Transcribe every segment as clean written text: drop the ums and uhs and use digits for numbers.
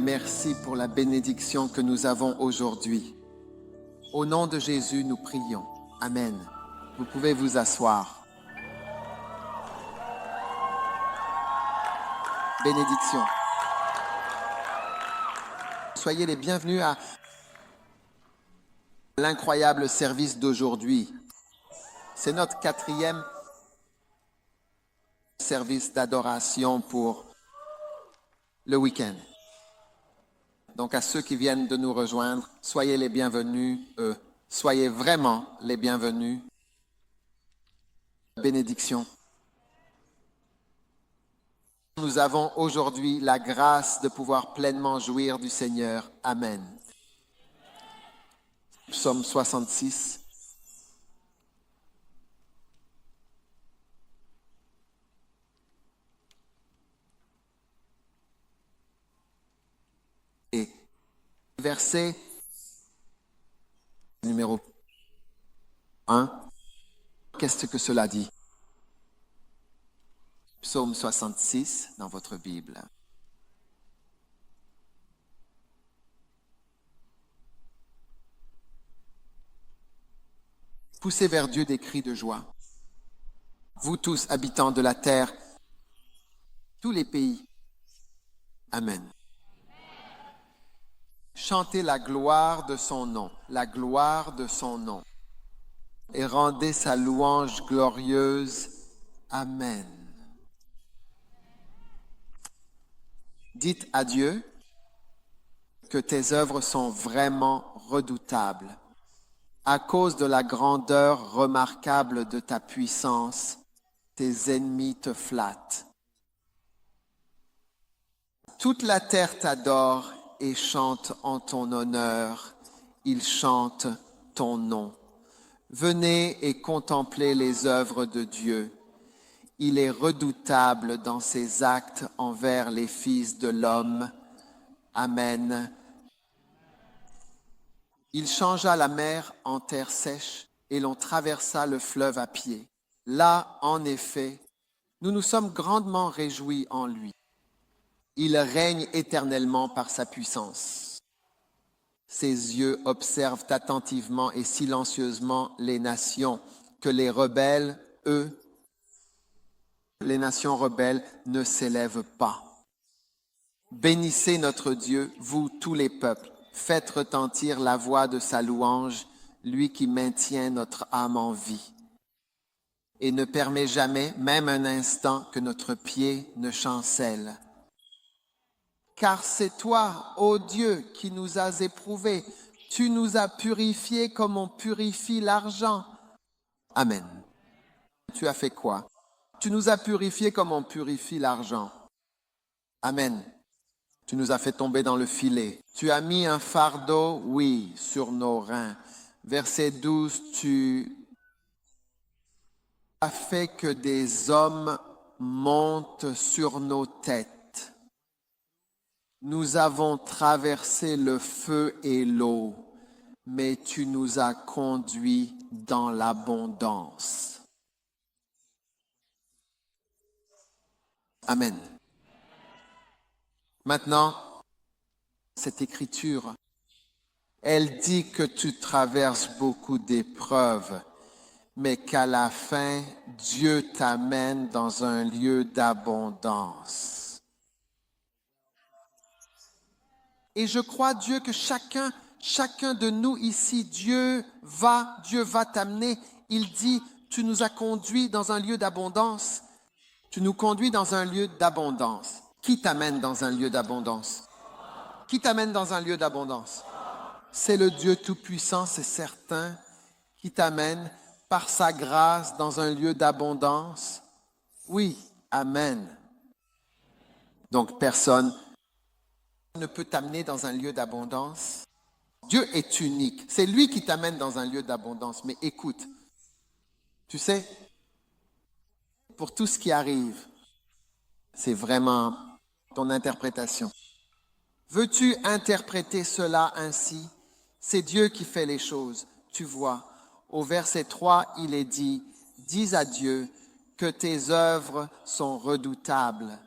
merci pour la bénédiction que nous avons aujourd'hui. Au nom de Jésus, nous prions. Amen. Vous pouvez vous asseoir. Bénédiction. Soyez les bienvenus à l'incroyable service d'aujourd'hui. C'est notre 4e service d'adoration pour le week-end. Donc à ceux qui viennent de nous rejoindre, soyez les bienvenus, soyez vraiment les bienvenus. Bénédiction. Nous avons aujourd'hui la grâce de pouvoir pleinement jouir du Seigneur. Amen. Psaume 66. Et verset numéro 1. Qu'est-ce que cela dit? Psaume 66 dans votre Bible. Poussez vers Dieu des cris de joie. Vous tous, habitants de la terre, tous les pays. Amen. Chantez la gloire de son nom, la gloire de son nom, et rendez sa louange glorieuse. Amen. Dites à Dieu que tes œuvres sont vraiment redoutables. À cause de la grandeur remarquable de ta puissance, tes ennemis te flattent. Toute la terre t'adore et chante en ton honneur. Ils chantent ton nom. Venez et contemplez les œuvres de Dieu. Il est redoutable dans ses actes envers les fils de l'homme. Amen. Il changea la mer en terre sèche et l'on traversa le fleuve à pied. Là, en effet, nous nous sommes grandement réjouis en lui. Il règne éternellement par sa puissance. Ses yeux observent attentivement et silencieusement les nations, que les rebelles, eux, les nations rebelles ne s'élèvent pas. Bénissez notre Dieu, vous tous les peuples. Faites retentir la voix de sa louange, lui qui maintient notre âme en vie et ne permet jamais, même un instant, que notre pied ne chancelle. Car c'est toi, ô Dieu, qui nous as éprouvés. Tu nous as purifiés comme on purifie l'argent. Amen. Tu as fait quoi? Tu nous as purifiés comme on purifie l'argent. Amen. Tu nous as fait tomber dans le filet. Tu as mis un fardeau, oui, sur nos reins. Verset 12, tu as fait que des hommes montent sur nos têtes. Nous avons traversé le feu et l'eau, mais tu nous as conduits dans l'abondance. Amen. Maintenant, cette écriture, elle dit que tu traverses beaucoup d'épreuves, mais qu'à la fin, Dieu t'amène dans un lieu d'abondance. Et je crois, Dieu, que chacun de nous ici, Dieu va t'amener. Il dit, tu nous as conduits dans un lieu d'abondance. Tu nous conduis dans un lieu d'abondance. Qui t'amène dans un lieu d'abondance? Qui t'amène dans un lieu d'abondance? C'est le Dieu Tout-Puissant, c'est certain, qui t'amène par sa grâce dans un lieu d'abondance. Oui, amen. Donc personne ne peut t'amener dans un lieu d'abondance. Dieu est unique. C'est lui qui t'amène dans un lieu d'abondance. Mais écoute, tu sais, pour tout ce qui arrive, c'est vraiment ton interprétation. Veux-tu interpréter cela ainsi? C'est Dieu qui fait les choses, tu vois. Au verset 3, il est dit, « Dis à Dieu que tes œuvres sont redoutables.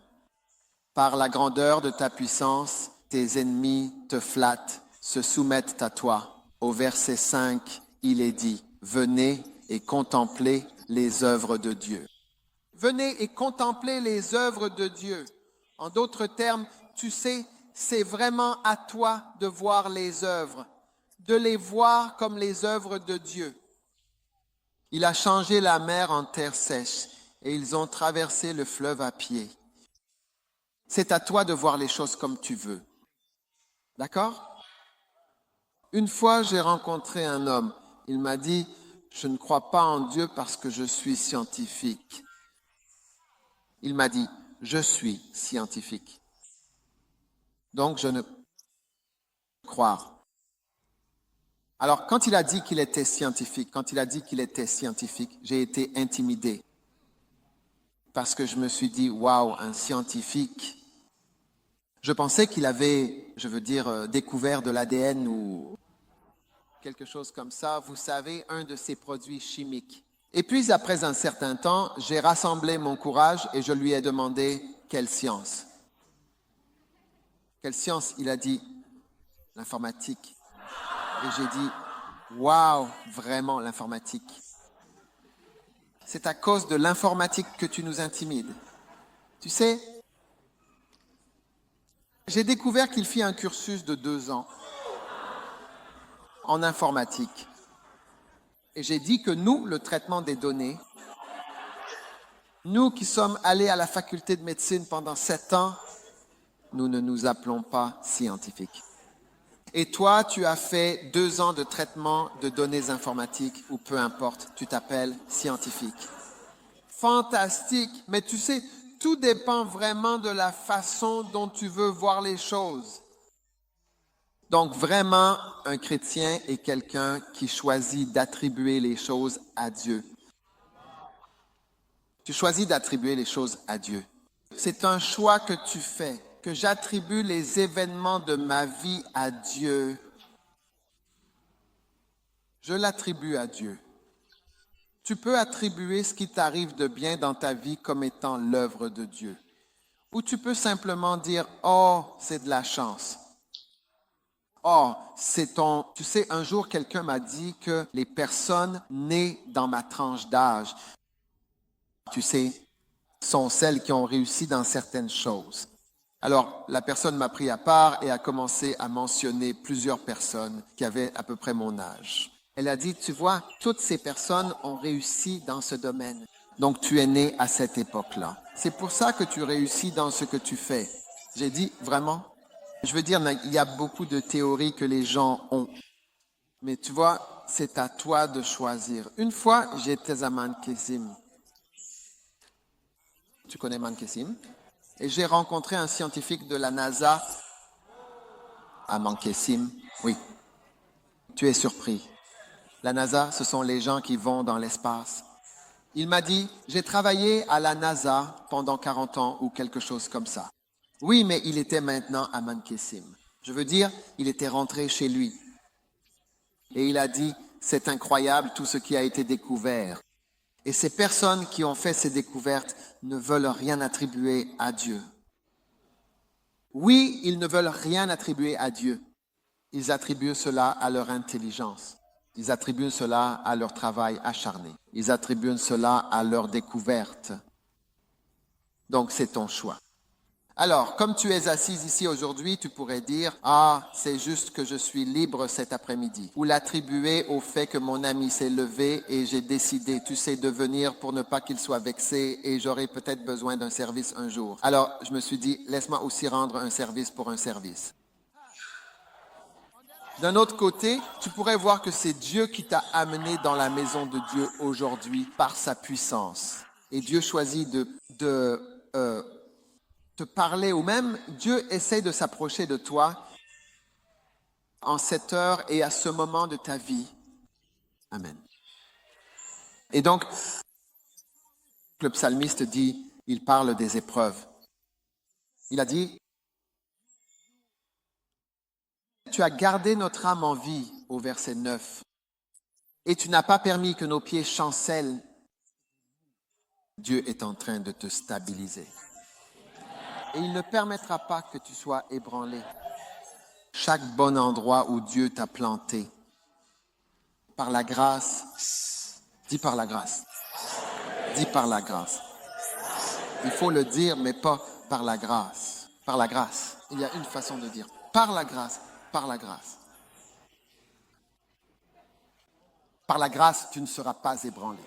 Par la grandeur de ta puissance, tes ennemis te flattent, se soumettent à toi. Au verset 5, il est dit, venez et contemplez les œuvres de Dieu. Venez et contemplez les œuvres de Dieu. En d'autres termes, tu sais, c'est vraiment à toi de voir les œuvres, de les voir comme les œuvres de Dieu. Il a changé la mer en terre sèche et ils ont traversé le fleuve à pied. C'est à toi de voir les choses comme tu veux. D'accord? Une fois, j'ai rencontré un homme. Il m'a dit, je ne crois pas en Dieu parce que je suis scientifique. Il m'a dit, je suis scientifique. Donc, je ne crois. Alors, quand il a dit qu'il était scientifique, j'ai été intimidé. Parce que je me suis dit, waouh, un scientifique. Je pensais qu'il avait, découvert de l'ADN ou quelque chose comme ça. Vous savez, un de ces produits chimiques. Et puis, après un certain temps, j'ai rassemblé mon courage et je lui ai demandé, quelle science? Quelle science? Il a dit, l'informatique. Et j'ai dit, waouh, vraiment l'informatique. C'est à cause de l'informatique que tu nous intimides. Tu sais, j'ai découvert qu'il fit un cursus de 2 ans en informatique. Et j'ai dit que nous, le traitement des données, nous qui sommes allés à la faculté de médecine pendant 7 ans, nous ne nous appelons pas scientifiques. Et toi, tu as fait 2 ans de traitement de données informatiques, ou peu importe, tu t'appelles scientifique. Fantastique, mais tu sais, tout dépend vraiment de la façon dont tu veux voir les choses. Donc vraiment, un chrétien est quelqu'un qui choisit d'attribuer les choses à Dieu. Tu choisis d'attribuer les choses à Dieu. C'est un choix que tu fais, que j'attribue les événements de ma vie à Dieu. Je l'attribue à Dieu. Tu peux attribuer ce qui t'arrive de bien dans ta vie comme étant l'œuvre de Dieu. Ou tu peux simplement dire, oh, c'est de la chance. Oh, c'est ton... Tu sais, un jour, quelqu'un m'a dit que les personnes nées dans ma tranche d'âge, tu sais, sont celles qui ont réussi dans certaines choses. Alors, la personne m'a pris à part et a commencé à mentionner plusieurs personnes qui avaient à peu près mon âge. Elle a dit, tu vois, toutes ces personnes ont réussi dans ce domaine. Donc, tu es né à cette époque-là. C'est pour ça que tu réussis dans ce que tu fais. J'ai dit, vraiment? Je veux dire, il y a beaucoup de théories que les gens ont. Mais tu vois, c'est à toi de choisir. Une fois, j'étais à Mankessim. Tu connais Mankessim? Et j'ai rencontré un scientifique de la NASA à Mankessim. Oui, tu es surpris. La NASA, ce sont les gens qui vont dans l'espace. Il m'a dit, j'ai travaillé à la NASA pendant 40 ans ou quelque chose comme ça. Oui, mais il était maintenant à Mankessim. Je veux dire, il était rentré chez lui. Et il a dit, c'est incroyable tout ce qui a été découvert. Et ces personnes qui ont fait ces découvertes ne veulent rien attribuer à Dieu. Oui, ils ne veulent rien attribuer à Dieu. Ils attribuent cela à leur intelligence. Ils attribuent cela à leur travail acharné. Ils attribuent cela à leur découverte. Donc, c'est ton choix. Alors, comme tu es assise ici aujourd'hui, tu pourrais dire, ah, c'est juste que je suis libre cet après-midi. Ou l'attribuer au fait que mon ami s'est levé et j'ai décidé, tu sais, de venir pour ne pas qu'il soit vexé et j'aurai peut-être besoin d'un service un jour. Alors, je me suis dit, laisse-moi aussi rendre un service pour un service. D'un autre côté, tu pourrais voir que c'est Dieu qui t'a amené dans la maison de Dieu aujourd'hui par sa puissance. Et Dieu choisit de te parler, ou même Dieu essaie de s'approcher de toi en cette heure et à ce moment de ta vie. Amen. Et donc, le psalmiste dit, il parle des épreuves. Il a dit, tu as gardé notre âme en vie, au verset 9, et tu n'as pas permis que nos pieds chancellent. Dieu est en train de te stabiliser. Et il ne permettra pas que tu sois ébranlé. chaque bon endroit où Dieu t'a planté. Par la grâce, dis par la grâce, dis par la grâce. Il faut le dire, mais pas par la grâce. Par la grâce. Il y a une façon de dire. Par la grâce, par la grâce. Par la grâce, tu ne seras pas ébranlé.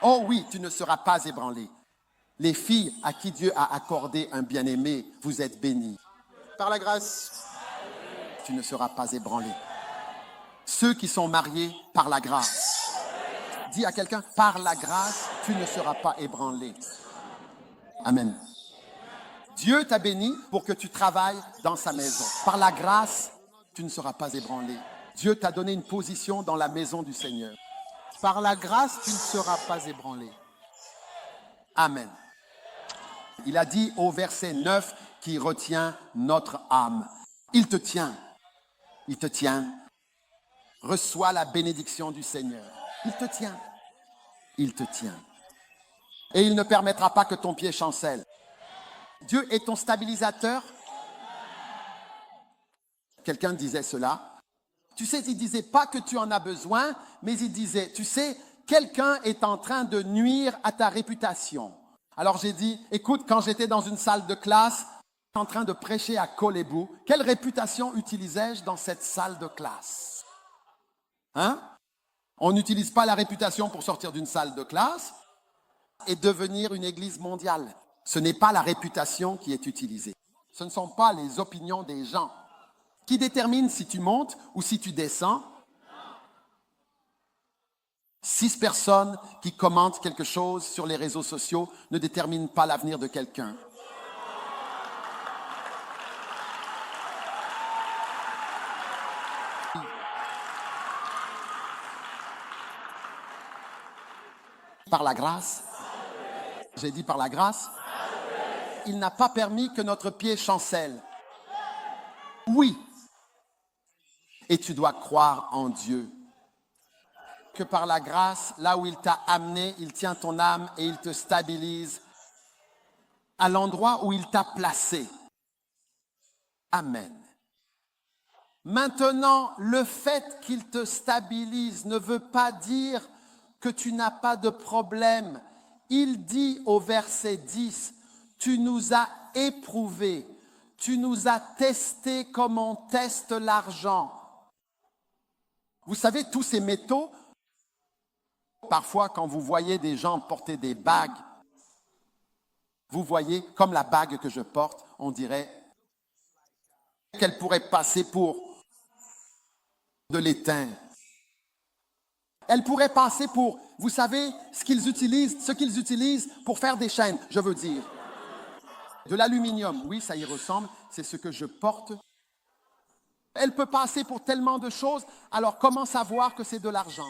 Oh oui, tu ne seras pas ébranlé. Les filles à qui Dieu a accordé un bien-aimé, vous êtes bénies. Par la grâce, tu ne seras pas ébranlé. Ceux qui sont mariés, par la grâce. Dis à quelqu'un, par la grâce, tu ne seras pas ébranlé. Amen. Dieu t'a béni pour que tu travailles dans sa maison. Par la grâce, tu ne seras pas ébranlé. Dieu t'a donné une position dans la maison du Seigneur. Par la grâce, tu ne seras pas ébranlé. Amen. Il a dit au verset 9 qui retient notre âme. Il te tient. Il te tient. Reçois la bénédiction du Seigneur. Il te tient. Il te tient. Et il ne permettra pas que ton pied chancelle. Dieu est ton stabilisateur. Quelqu'un disait cela. Tu sais, il disait pas que tu en as besoin, mais il disait, tu sais, quelqu'un est en train de nuire à ta réputation. Alors j'ai dit, écoute, quand j'étais dans une salle de classe, en train de prêcher à Kolébou, quelle réputation utilisais-je dans cette salle de classe? Hein? On n'utilise pas la réputation pour sortir d'une salle de classe et devenir une église mondiale. Ce n'est pas la réputation qui est utilisée. Ce ne sont pas les opinions des gens qui déterminent si tu montes ou si tu descends. 6 personnes qui commentent quelque chose sur les réseaux sociaux ne déterminent pas l'avenir de quelqu'un. Par la grâce, j'ai dit par la grâce, il n'a pas permis que notre pied chancelle. Oui. Et tu dois croire en Dieu. Que par la grâce, là où il t'a amené, il tient ton âme et il te stabilise à l'endroit où il t'a placé. Amen. Maintenant, le fait qu'il te stabilise ne veut pas dire que tu n'as pas de problème. Il dit au verset 10, tu nous as éprouvés, tu nous as testés comme on teste l'argent. Vous savez, tous ces métaux, parfois quand vous voyez des gens porter des bagues, vous voyez, comme la bague que je porte, on dirait qu'elle pourrait passer pour de l'étain. Elle pourrait passer pour, vous savez, ce qu'ils utilisent pour faire des chaînes, je veux dire. De l'aluminium, oui, ça y ressemble, c'est ce que je porte. Elle peut passer pour tellement de choses, alors comment savoir que c'est de l'argent?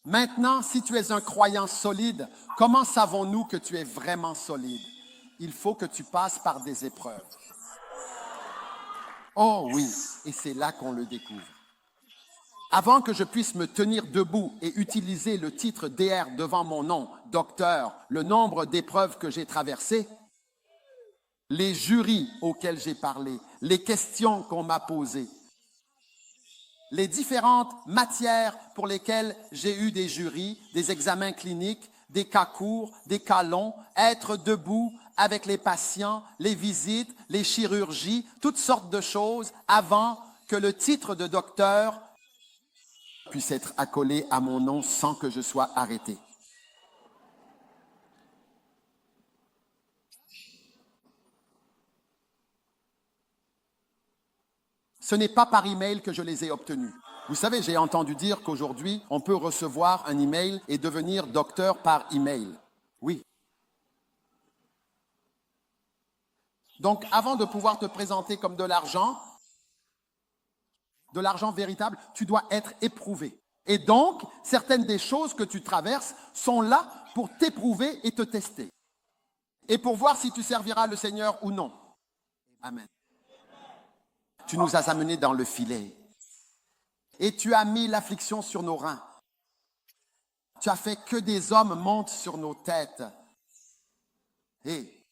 Maintenant, si tu es un croyant solide, comment savons-nous que tu es vraiment solide? Il faut que tu passes par des épreuves. Oh oui, et c'est là qu'on le découvre. Avant que je puisse me tenir debout et utiliser le titre DR devant mon nom, docteur, le nombre d'épreuves que j'ai traversées, les jurys auxquels j'ai parlé, les questions qu'on m'a posées, les différentes matières pour lesquelles j'ai eu des jurys, des examens cliniques, des cas courts, des cas longs, être debout avec les patients, les visites, les chirurgies, toutes sortes de choses avant que le titre de docteur puisse être accolé à mon nom sans que je sois arrêté. Ce n'est pas par email que je les ai obtenus. Vous savez, j'ai entendu dire qu'aujourd'hui, on peut recevoir un email et devenir docteur par email. Oui. Donc, avant de pouvoir te présenter comme de l'argent véritable, tu dois être éprouvé. Et donc, certaines des choses que tu traverses sont là pour t'éprouver et te tester. Et pour voir si tu serviras le Seigneur ou non. Amen. Tu nous as amenés dans le filet. Et tu as mis l'affliction sur nos reins. Tu as fait que des hommes montent sur nos têtes. Et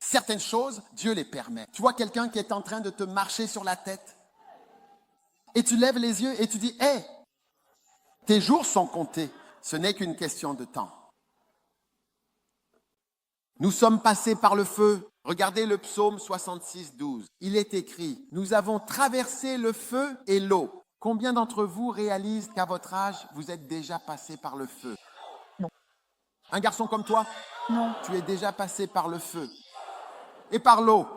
Certaines choses, Dieu les permet. Tu vois quelqu'un qui est en train de te marcher sur la tête et tu lèves les yeux et tu dis, « Hé, tes jours sont comptés. Ce n'est qu'une question de temps. » Nous sommes passés par le feu. Regardez le psaume 66, 12. Il est écrit, « Nous avons traversé le feu et l'eau. » Combien d'entre vous réalisent qu'à votre âge, vous êtes déjà passé par le feu? Non. Un garçon comme toi? Non. Tu es déjà passé par le feu et par l'eau.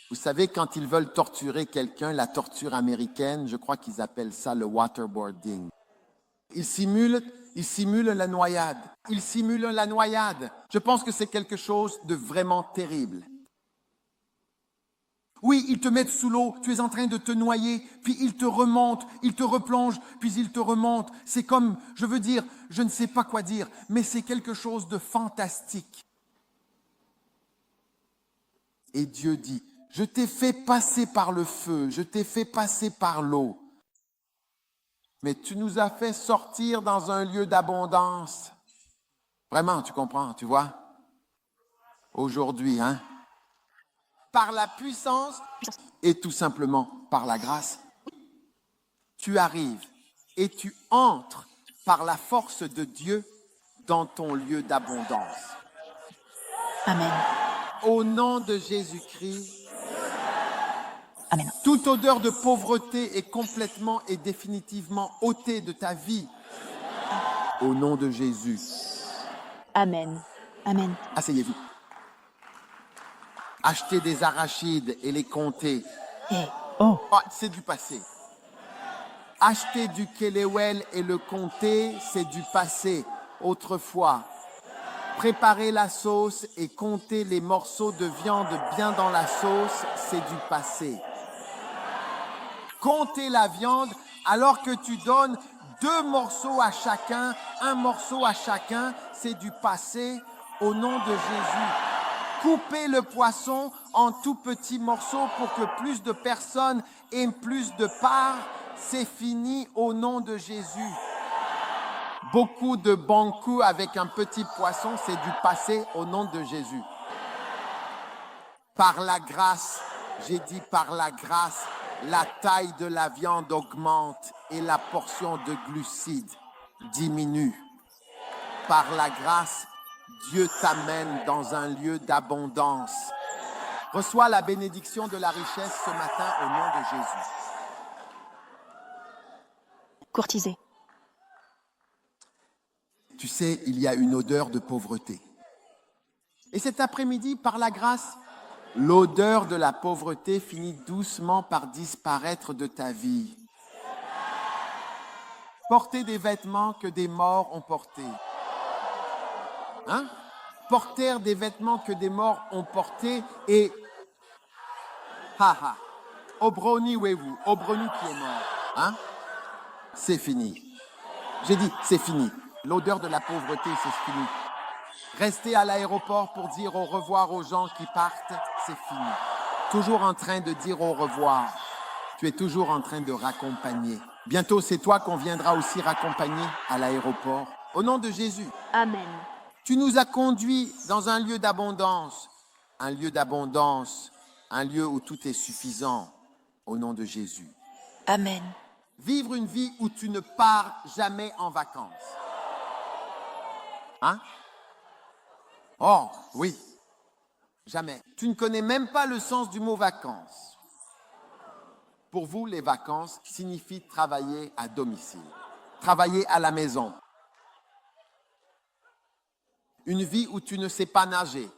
Vous savez, quand ils veulent torturer quelqu'un, la torture américaine, je crois qu'ils appellent ça le waterboarding. Ils simulent la noyade. Ils simulent la noyade. Je pense que c'est quelque chose de vraiment terrible. Oui, ils te mettent sous l'eau, tu es en train de te noyer, puis ils te remontent, ils te replongent, puis ils te remontent. C'est comme, je veux dire, je ne sais pas quoi dire, mais c'est quelque chose de fantastique. Et Dieu dit, je t'ai fait passer par le feu, je t'ai fait passer par l'eau, mais tu nous as fait sortir dans un lieu d'abondance. Vraiment, tu comprends, tu vois? Aujourd'hui, hein? Par la puissance et tout simplement par la grâce, tu arrives et tu entres par la force de Dieu dans ton lieu d'abondance. Amen. Au nom de Jésus-Christ, Amen. toute odeur de pauvreté est complètement et définitivement ôtée de ta vie. Au nom de Jésus. Amen. Amen. Asseyez-vous. Acheter des arachides et les compter, Oh. c'est du passé. Acheter du kelewel et le compter, c'est du passé. Autrefois, préparer la sauce et compter les morceaux de viande bien dans la sauce, c'est du passé. Compter la viande alors que tu donnes 2 morceaux à chacun, 1 morceau à chacun, c'est du passé au nom de Jésus. Couper le poisson en tout petits morceaux pour que plus de personnes aient plus de parts, c'est fini au nom de Jésus. Beaucoup de bons coups avec un petit poisson, c'est du passé au nom de Jésus. Par la grâce, j'ai dit par la grâce, la taille de la viande augmente et la portion de glucides diminue. Par la grâce, Dieu t'amène dans un lieu d'abondance. Reçois la bénédiction de la richesse ce matin au nom de Jésus. Courtisé. Tu sais, il y a une odeur de pauvreté. Et cet après-midi, par la grâce, l'odeur de la pauvreté finit doucement par disparaître de ta vie. Porter des vêtements que des morts ont portés. Hein? Porter des vêtements que des morts ont portés et... Haha. Obroni wewu, Obroni qui est mort. Hein? C'est fini. J'ai dit, c'est fini. L'odeur de la pauvreté, c'est fini. Rester à l'aéroport pour dire au revoir aux gens qui partent, c'est fini. Toujours en train de dire au revoir. Tu es toujours en train de raccompagner. Bientôt, c'est toi qu'on viendra aussi raccompagner à l'aéroport. Au nom de Jésus. Amen. Tu nous as conduits dans un lieu d'abondance. Un lieu d'abondance. Un lieu où tout est suffisant. Au nom de Jésus. Amen. Vivre une vie où tu ne pars jamais en vacances. Hein? Oh, oui. Jamais. Tu ne connais même pas le sens du mot vacances. Pour vous, les vacances signifient travailler à domicile, travailler à la maison. Une vie où tu ne sais pas nager.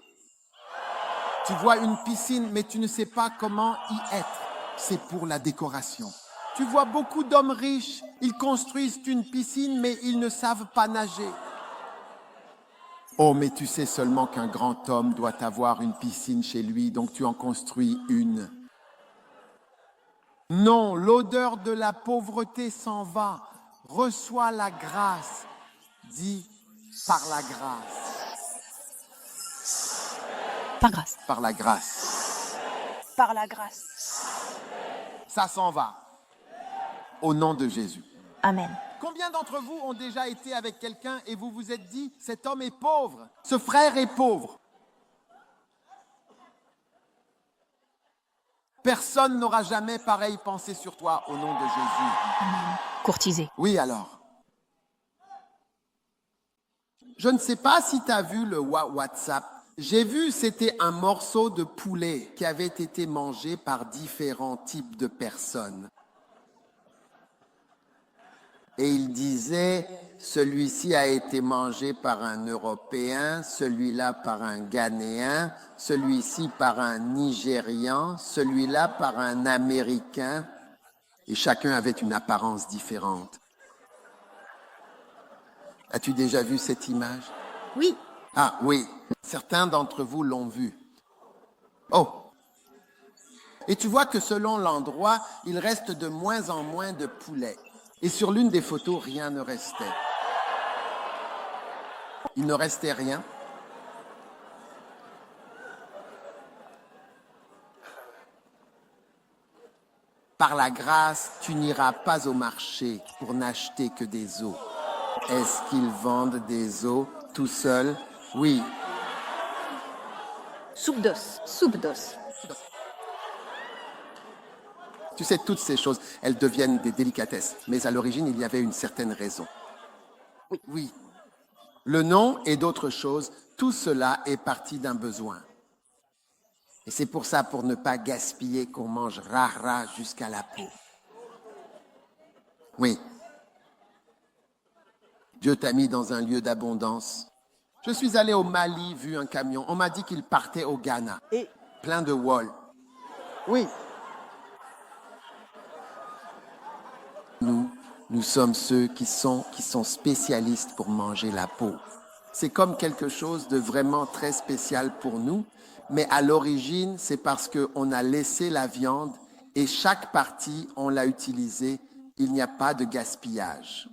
Tu vois une piscine, mais tu ne sais pas comment y être. C'est pour la décoration. Tu vois beaucoup d'hommes riches, ils construisent une piscine, mais ils ne savent pas nager. Oh, mais tu sais seulement qu'un grand homme doit avoir une piscine chez lui, donc tu en construis une. Non, l'odeur de la pauvreté s'en va. Reçois la grâce. Dis par la grâce. Par grâce. Par la grâce. Par la grâce. Ça s'en va. Au nom de Jésus. Amen. Combien d'entre vous ont déjà été avec quelqu'un et vous vous êtes dit, cet homme est pauvre, ce frère est pauvre? Personne n'aura jamais pareille pensée sur toi au nom de Jésus. Courtisé. Oui, alors. Je ne sais pas si tu as vu le WhatsApp. J'ai vu, c'était un morceau de poulet qui avait été mangé par différents types de personnes. Et il disait, celui-ci a été mangé par un Européen, celui-là par un Ghanéen, celui-ci par un Nigérian, celui-là par un Américain. Et chacun avait une apparence différente. As-tu déjà vu cette image? Oui. Ah oui, certains d'entre vous l'ont vu. Oh! Et tu vois que selon l'endroit, il reste de moins en moins de poulets. Et sur l'une des photos, rien ne restait. Il ne restait rien. Par la grâce, tu n'iras pas au marché pour n'acheter que des os. Est-ce qu'ils vendent des os tout seuls? Oui. Soupe d'os. Soupe d'os. Tu sais, toutes ces choses, elles deviennent des délicatesses. Mais à l'origine, il y avait une certaine raison. Oui. Oui. Le nom et d'autres choses, tout cela est parti d'un besoin. Et c'est pour ça, pour ne pas gaspiller, qu'on mange rare jusqu'à la peau. Oui. Dieu t'a mis dans un lieu d'abondance. Je suis allé au Mali, vu un camion. On m'a dit qu'il partait au Ghana. Et plein de wall. Oui. Nous sommes ceux qui sont spécialistes pour manger la peau. C'est comme quelque chose de vraiment très spécial pour nous, mais à l'origine, c'est parce qu'on a laissé la viande et chaque partie, on l'a utilisée. Il n'y a pas de gaspillage.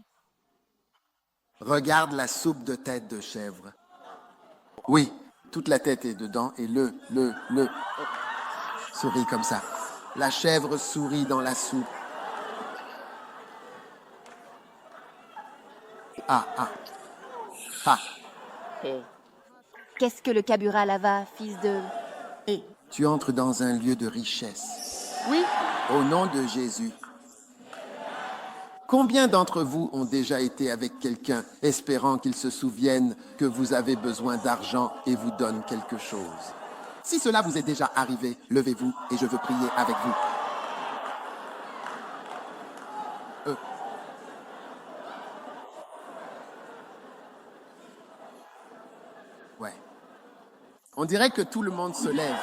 Regarde la soupe de tête de chèvre. Oui, toute la tête est dedans et le sourit comme ça. La chèvre sourit dans la soupe. Ah. Qu'est-ce que le Kabura Lava, fils de... Tu entres dans un lieu de richesse. Oui. Au nom de Jésus. Combien d'entre vous ont déjà été avec quelqu'un espérant qu'il se souvienne que vous avez besoin d'argent et vous donne quelque chose? Si cela vous est déjà arrivé, levez-vous et je veux prier avec vous. Ouais. On dirait que tout le monde se lève.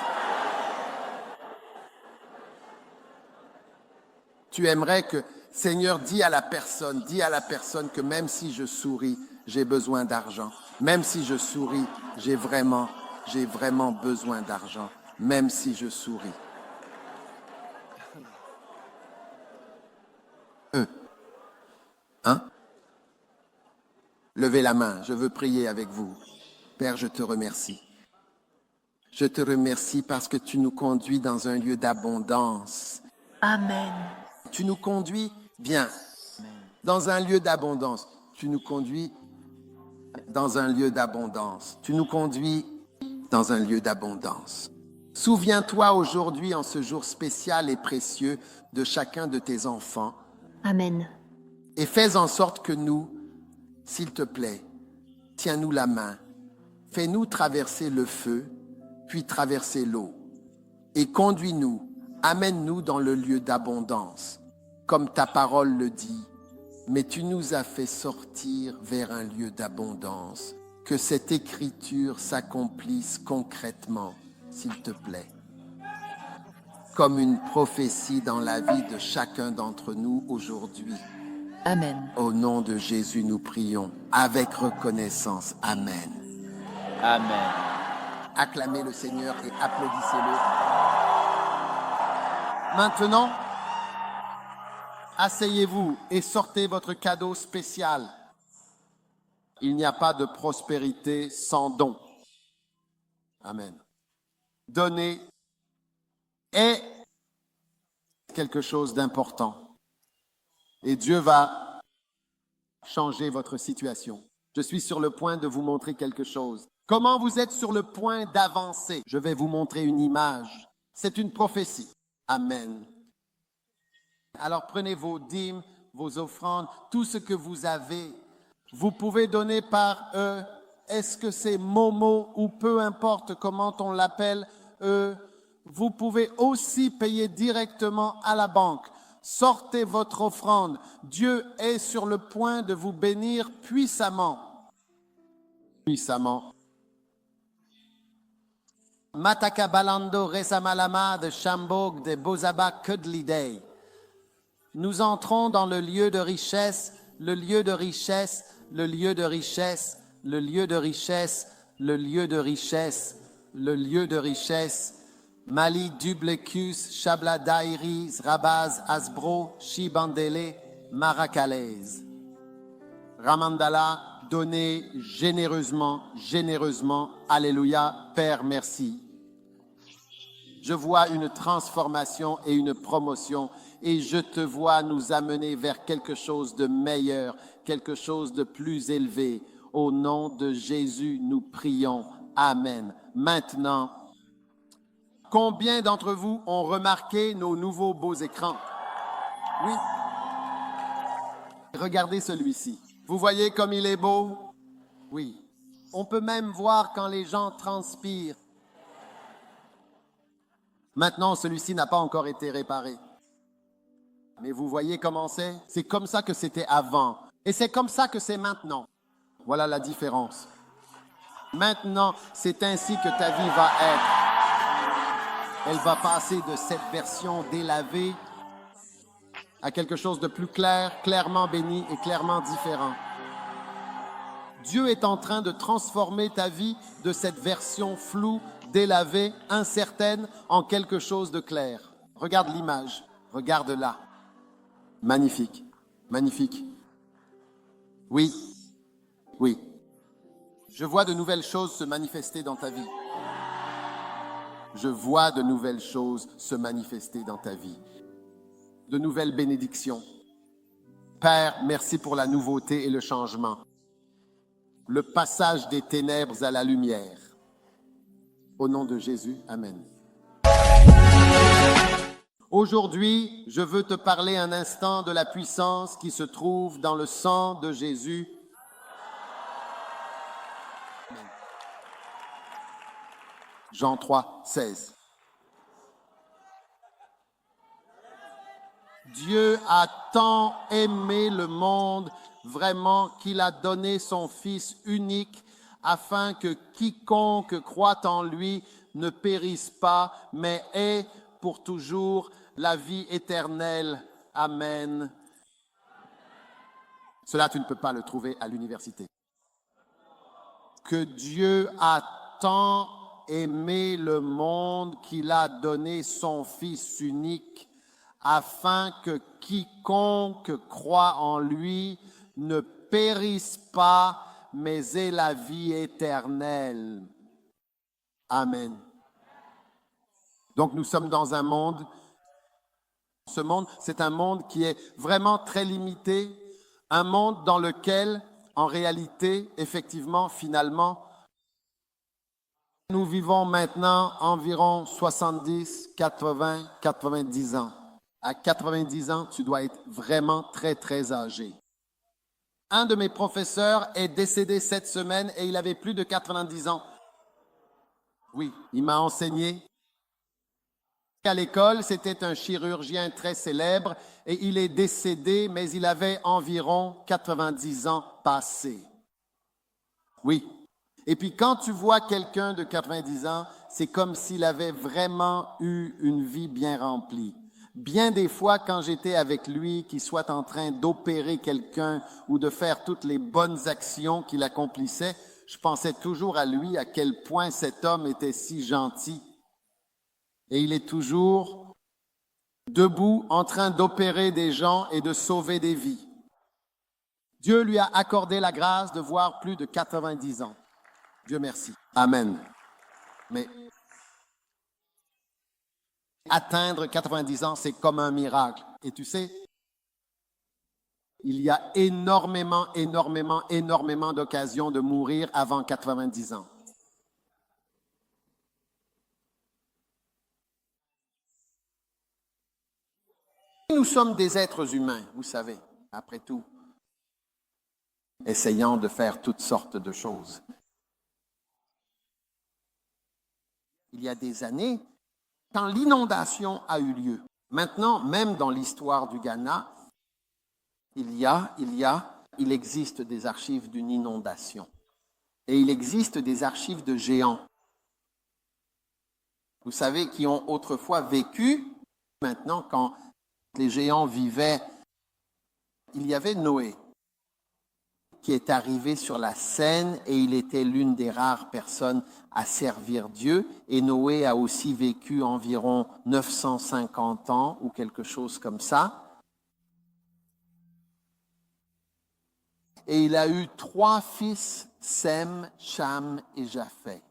Tu aimerais que, Seigneur, dis à la personne que même si je souris, j'ai besoin d'argent. Même si je souris, j'ai vraiment besoin d'argent. Même si je souris. Hein? Levez la main, je veux prier avec vous. Père, je te remercie. Je te remercie parce que tu nous conduis dans un lieu d'abondance. Amen. Tu nous conduis bien dans un lieu d'abondance. Tu nous conduis dans un lieu d'abondance. Tu nous conduis dans un lieu d'abondance. Souviens-toi aujourd'hui, en ce jour spécial et précieux, de chacun de tes enfants. Amen. Et fais en sorte que nous, s'il te plaît, tiens-nous la main. Fais-nous traverser le feu, puis traverser l'eau. Et conduis-nous, amène-nous dans le lieu d'abondance, comme ta parole le dit. Mais tu nous as fait sortir vers un lieu d'abondance. Que cette écriture s'accomplisse concrètement, s'il te plaît. Comme une prophétie dans la vie de chacun d'entre nous aujourd'hui. Amen. Au nom de Jésus, nous prions avec reconnaissance. Amen. Amen. Acclamez le Seigneur et applaudissez-le. Maintenant, asseyez-vous et sortez votre cadeau spécial. Il n'y a pas de prospérité sans don. Amen. Donner est quelque chose d'important. Et Dieu va changer votre situation. Je suis sur le point de vous montrer quelque chose. Comment vous êtes sur le point d'avancer? Je vais vous montrer une image. C'est une prophétie. Amen. Alors prenez vos dîmes, vos offrandes, tout ce que vous avez. Vous pouvez donner par eux. Est-ce que c'est Momo ou peu importe comment on l'appelle, vous pouvez aussi payer directement à la banque. Sortez votre offrande. Dieu est sur le point de vous bénir puissamment. Puissamment. Mataka Balando Resamalama de Chambog de Bozaba Kudlidei. Nous entrons dans le lieu de richesse, le lieu de richesse, le lieu de richesse, le lieu de richesse, le lieu de richesse, le lieu de richesse. Mali, Dublecus, Chabla Dairi, Rabaz, Asbro, Shibandele, Maracalez. Ramandala, donnez généreusement, généreusement. Alléluia, Père, merci. Je vois une transformation et une promotion et je te vois nous amener vers quelque chose de meilleur, quelque chose de plus élevé. Au nom de Jésus, nous prions. Amen. Maintenant, combien d'entre vous ont remarqué nos nouveaux beaux écrans? Oui. Regardez celui-ci. Vous voyez comme il est beau? Oui. On peut même voir quand les gens transpirent. Maintenant, celui-ci n'a pas encore été réparé. Mais vous voyez comment c'est? C'est comme ça que c'était avant. Et c'est comme ça que c'est maintenant. Voilà la différence. Maintenant, c'est ainsi que ta vie va être. Elle va passer de cette version délavée à quelque chose de plus clair, clairement béni et clairement différent. Dieu est en train de transformer ta vie de cette version floue, délavée, incertaine, en quelque chose de clair. Regarde l'image, regarde-la. Magnifique, magnifique. Oui, oui. Je vois de nouvelles choses se manifester dans ta vie. Je vois de nouvelles choses se manifester dans ta vie. De nouvelles bénédictions. Père, merci pour la nouveauté et le changement. Le passage des ténèbres à la lumière. Au nom de Jésus, Amen. Aujourd'hui, je veux te parler un instant de la puissance qui se trouve dans le sang de Jésus. Jean 3, 16. Dieu a tant aimé le monde, vraiment, qu'il a donné son Fils unique, afin que quiconque croit en lui ne périsse pas, mais ait pour toujours la vie éternelle. Amen. Cela, tu ne peux pas le trouver à l'université. Que Dieu a tant aimé le monde qu'il a donné son Fils unique, afin que quiconque croit en lui ne périsse pas, mais ait la vie éternelle. Amen. Donc nous sommes dans un monde, ce monde, c'est un monde qui est vraiment très limité, un monde dans lequel, en réalité, effectivement, finalement, nous vivons maintenant environ 70, 80, 90 ans. À 90 ans, tu dois être vraiment très, très âgé. Un de mes professeurs est décédé cette semaine et il avait plus de 90 ans. Oui, il m'a enseigné. À l'école, c'était un chirurgien très célèbre et il est décédé, mais il avait environ 90 ans passés. Oui. Et puis quand tu vois quelqu'un de 90 ans, c'est comme s'il avait vraiment eu une vie bien remplie. Bien des fois, quand j'étais avec lui, qu'il soit en train d'opérer quelqu'un ou de faire toutes les bonnes actions qu'il accomplissait, je pensais toujours à lui, à quel point cet homme était si gentil. Et il est toujours debout, en train d'opérer des gens et de sauver des vies. Dieu lui a accordé la grâce de voir plus de 90 ans. Dieu merci. Amen. Mais atteindre 90 ans, c'est comme un miracle. Et tu sais, il y a énormément d'occasions de mourir avant 90 ans. nous sommes des êtres humains, vous savez, après tout, essayant de faire toutes sortes de choses. Il y a des années, quand l'inondation a eu lieu, maintenant, même dans l'histoire du Ghana, il existe des archives d'une inondation. Et il existe des archives de géants. Vous savez, qui ont autrefois vécu, maintenant, quand les géants vivaient, il y avait Noé, qui est arrivé sur la scène et il était l'une des rares personnes à servir Dieu. Et Noé a aussi vécu environ 950 ans ou quelque chose comme ça. Et il a eu 3 fils, Sem, Cham et Japheth.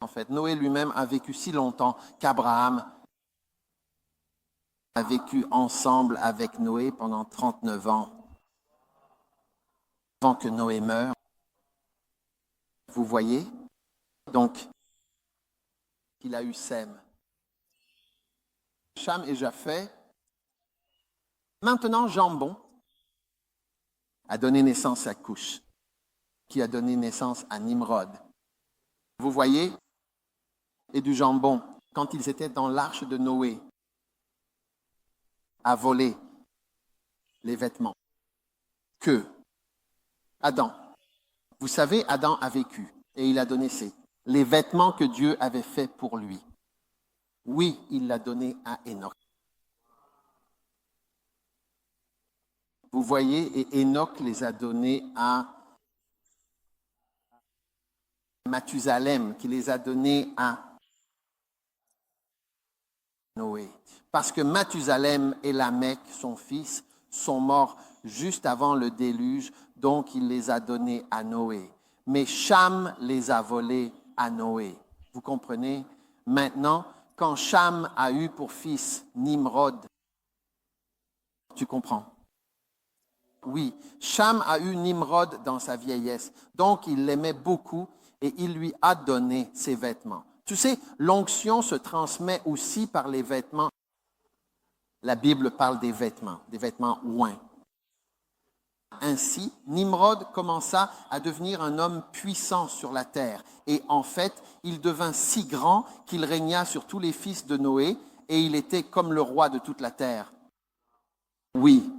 En fait, Noé lui-même a vécu si longtemps qu'Abraham a vécu ensemble avec Noé pendant 39 ans avant que Noé meure. Vous voyez? Donc, il a eu Sem, Cham et Japheth. Maintenant, Jambon a donné naissance à Couche, qui a donné naissance à Nimrod. Vous voyez? Et du Jambon, quand ils étaient dans l'arche de Noé, a volé les vêtements que Adam. Vous savez, Adam a vécu et il a donné les vêtements que Dieu avait faits pour lui. Oui, il l'a donné à Enoch. Vous voyez, et Enoch les a donnés à Mathusalem, qui les a donnés à Noé. Parce que Mathusalem et Lamech, son fils, sont morts juste avant le déluge, donc il les a donnés à Noé. Mais Cham les a volés à Noé. Vous comprenez? Maintenant, quand Cham a eu pour fils Nimrod, tu comprends? Oui, Cham a eu Nimrod dans sa vieillesse, donc il l'aimait beaucoup et il lui a donné ses vêtements. Tu sais, l'onction se transmet aussi par les vêtements. La Bible parle des vêtements oints. Ainsi, Nimrod commença à devenir un homme puissant sur la terre. Et en fait, il devint si grand qu'il régna sur tous les fils de Noé et il était comme le roi de toute la terre. Oui,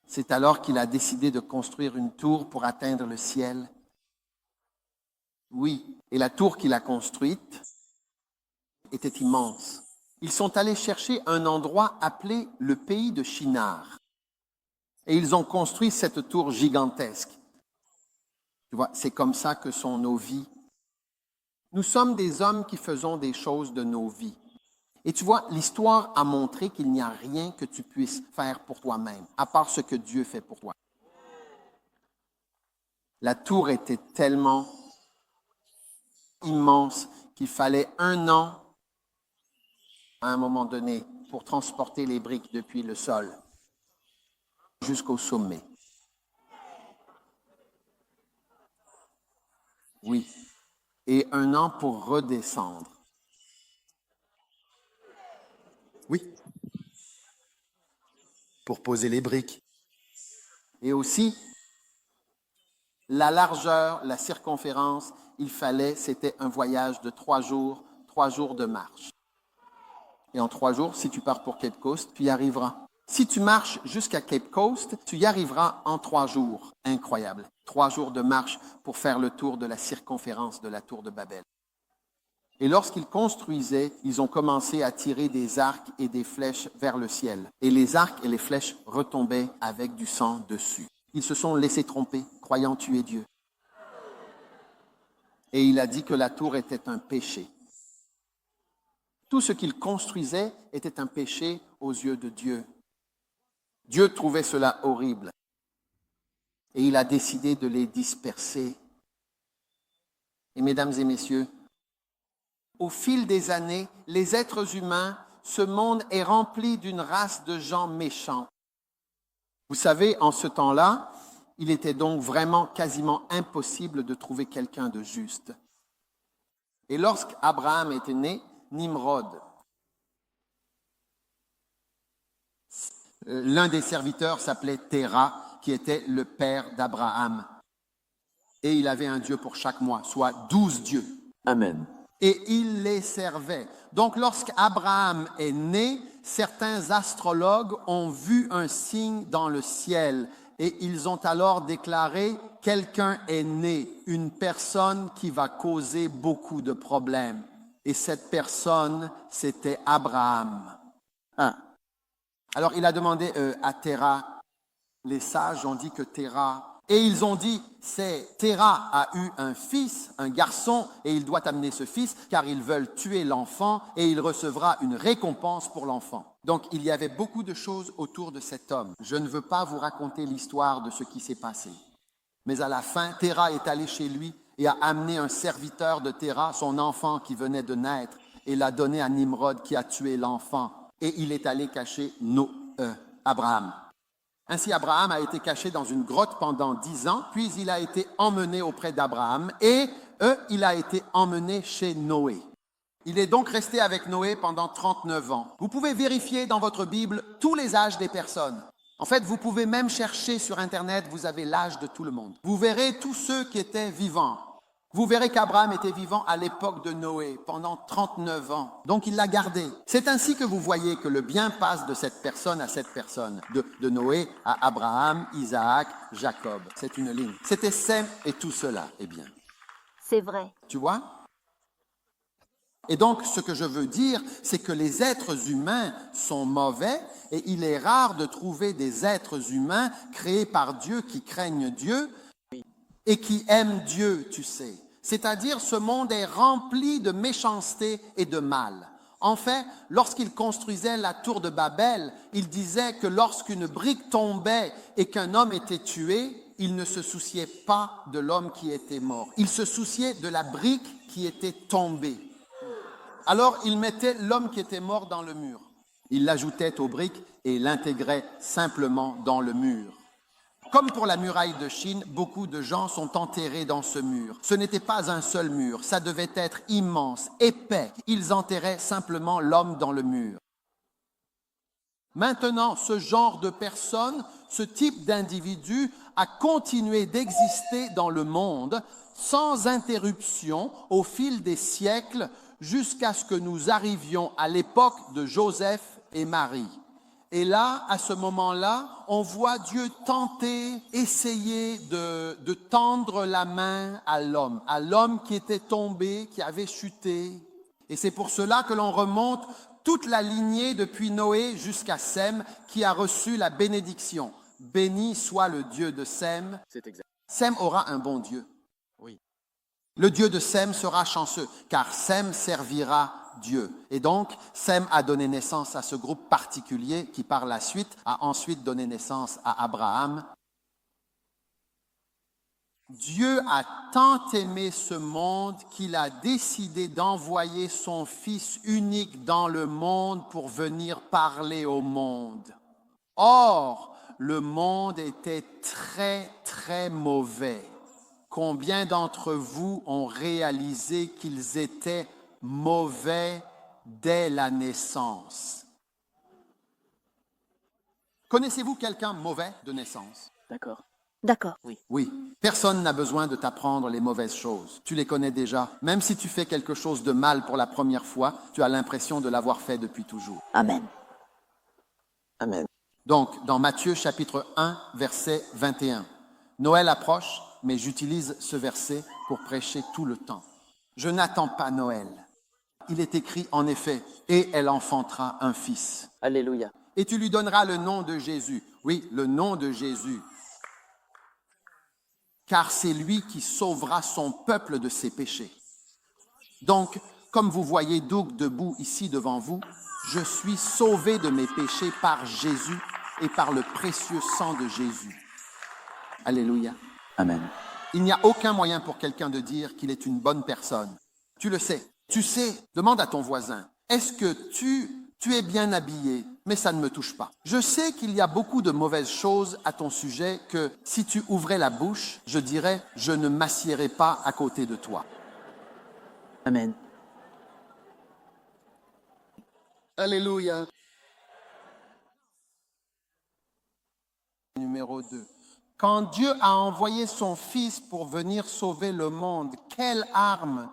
c'est alors qu'il a décidé de construire une tour pour atteindre le ciel. Oui, et la tour qu'il a construite était immense. Ils sont allés chercher un endroit appelé le pays de Shinar. Et ils ont construit cette tour gigantesque. Tu vois, c'est comme ça que sont nos vies. Nous sommes des hommes qui faisons des choses de nos vies. Et tu vois, l'histoire a montré qu'il n'y a rien que tu puisses faire pour toi-même, à part ce que Dieu fait pour toi. La tour était tellement immense qu'il fallait 1 an, à un moment donné, pour transporter les briques depuis le sol jusqu'au sommet. Oui. Et 1 an pour redescendre. Oui. Pour poser les briques. Et aussi, la largeur, la circonférence, c'était un voyage de 3 jours de marche. Et en 3 jours, si tu pars pour Cape Coast, tu y arriveras. Si tu marches jusqu'à Cape Coast, tu y arriveras en 3 jours. Incroyable. 3 jours de marche pour faire le tour de la circonférence de la tour de Babel. Et lorsqu'ils construisaient, ils ont commencé à tirer des arcs et des flèches vers le ciel. Et les arcs et les flèches retombaient avec du sang dessus. Ils se sont laissés tromper, croyant tuer Dieu. Et il a dit que la tour était un péché. Tout ce qu'ils construisaient était un péché aux yeux de Dieu. Dieu trouvait cela horrible. Et il a décidé de les disperser. Et mesdames et messieurs, au fil des années, les êtres humains, ce monde est rempli d'une race de gens méchants. Vous savez, en ce temps-là, il était donc vraiment quasiment impossible de trouver quelqu'un de juste. Et lorsqu'Abraham était né, Nimrod L'un des serviteurs s'appelait Téra, qui était le père d'Abraham. Et il avait un dieu pour chaque mois, soit 12 dieux. Amen. Et il les servait. Donc, lorsqu'Abraham est né, certains astrologues ont vu un signe dans le ciel et ils ont alors déclaré « Quelqu'un est né, une personne qui va causer beaucoup de problèmes. » Et cette personne, c'était Abraham. Ah, Alors, il a demandé à Téra, les sages ont dit que Téra, et ils ont dit, Téra a eu un fils, un garçon, et il doit amener ce fils, car ils veulent tuer l'enfant, et il recevra une récompense pour l'enfant. Donc, il y avait beaucoup de choses autour de cet homme. Je ne veux pas vous raconter l'histoire de ce qui s'est passé. Mais à la fin, Téra est allé chez lui et a amené un serviteur de Téra, son enfant qui venait de naître, et l'a donné à Nimrod qui a tué l'enfant. Et il est allé cacher Abraham. Ainsi, Abraham a été caché dans une grotte pendant 10 ans, puis il a été emmené auprès d'Abraham et il a été emmené chez Noé. Il est donc resté avec Noé pendant 39 ans. Vous pouvez vérifier dans votre Bible tous les âges des personnes. En fait, vous pouvez même chercher sur Internet, vous avez l'âge de tout le monde. Vous verrez tous ceux qui étaient vivants. Vous verrez qu'Abraham était vivant à l'époque de Noé, pendant 39 ans. Donc, il l'a gardé. C'est ainsi que vous voyez que le bien passe de cette personne à cette personne, de Noé à Abraham, Isaac, Jacob. C'est une ligne. C'était Sem et tout cela, eh bien. C'est vrai. Tu vois? Et donc, ce que je veux dire, c'est que les êtres humains sont mauvais et il est rare de trouver des êtres humains créés par Dieu qui craignent Dieu et qui aiment Dieu, tu sais. C'est-à-dire, ce monde est rempli de méchanceté et de mal. En fait, lorsqu'il construisait la tour de Babel, il disait que lorsqu'une brique tombait et qu'un homme était tué, il ne se souciait pas de l'homme qui était mort. Il se souciait de la brique qui était tombée. Alors, il mettait l'homme qui était mort dans le mur. Il l'ajoutait aux briques et l'intégrait simplement dans le mur. Comme pour la muraille de Chine, beaucoup de gens sont enterrés dans ce mur. Ce n'était pas un seul mur, ça devait être immense, épais. Ils enterraient simplement l'homme dans le mur. Maintenant, ce genre de personne, ce type d'individu a continué d'exister dans le monde sans interruption au fil des siècles jusqu'à ce que nous arrivions à l'époque de Joseph et Marie. Et là, à ce moment-là, on voit Dieu tenter, essayer de tendre la main à l'homme qui était tombé, qui avait chuté. Et c'est pour cela que l'on remonte toute la lignée depuis Noé jusqu'à Sem, qui a reçu la bénédiction. Béni soit le Dieu de Sem. c'est exact. Sem aura un bon Dieu. Oui. Le Dieu de Sem sera chanceux, car Sem servira Dieu. Et donc, Sem a donné naissance à ce groupe particulier qui, par la suite, a ensuite donné naissance à Abraham. Dieu a tant aimé ce monde qu'il a décidé d'envoyer son Fils unique dans le monde pour venir parler au monde. Or, le monde était très, très mauvais. Combien d'entre vous ont réalisé qu'ils étaient mauvais dès la naissance? Connaissez-vous quelqu'un mauvais de naissance? D'accord. D'accord. Oui. Personne n'a besoin de t'apprendre les mauvaises choses. Tu les connais déjà. Même si tu fais quelque chose de mal pour la première fois, tu as l'impression de l'avoir fait depuis toujours. Amen. Amen. Donc, dans Matthieu chapitre 1, verset 21, Noël approche, mais j'utilise ce verset pour prêcher tout le temps. Je n'attends pas Noël. Il est écrit en effet, et elle enfantera un fils. Alléluia. Et tu lui donneras le nom de Jésus. Oui, le nom de Jésus. Car c'est lui qui sauvera son peuple de ses péchés. Donc, comme vous voyez Doug debout ici devant vous, je suis sauvé de mes péchés par Jésus et par le précieux sang de Jésus. Alléluia. Amen. Il n'y a aucun moyen pour quelqu'un de dire qu'il est une bonne personne. Tu le sais. Tu sais, demande à ton voisin, est-ce que tu es bien habillé, mais ça ne me touche pas. Je sais qu'il y a beaucoup de mauvaises choses à ton sujet que si tu ouvrais la bouche, je dirais, je ne m'assiérai pas à côté de toi. Amen. Alléluia. Numéro 2. Quand Dieu a envoyé son Fils pour venir sauver le monde, quelle arme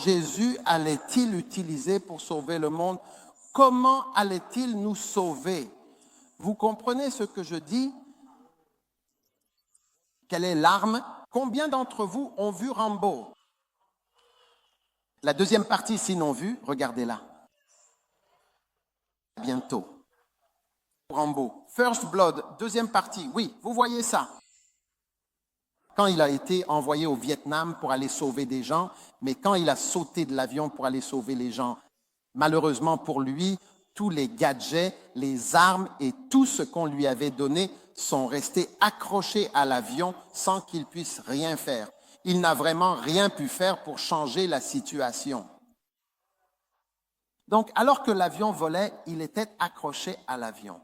Jésus allait-il utiliser pour sauver le monde? Comment allait-il nous sauver? Vous comprenez ce que je dis? Quelle est l'arme? Combien d'entre vous ont vu Rambo? La deuxième partie, s'ils n'ont vu, regardez-la. Bientôt. Rambo. First Blood, deuxième partie. Oui, vous voyez ça. Quand il a été envoyé au Vietnam pour aller sauver des gens, mais quand il a sauté de l'avion pour aller sauver les gens, malheureusement pour lui, tous les gadgets, les armes et tout ce qu'on lui avait donné sont restés accrochés à l'avion sans qu'il puisse rien faire. Il n'a vraiment rien pu faire pour changer la situation. Donc, alors que l'avion volait, il était accroché à l'avion,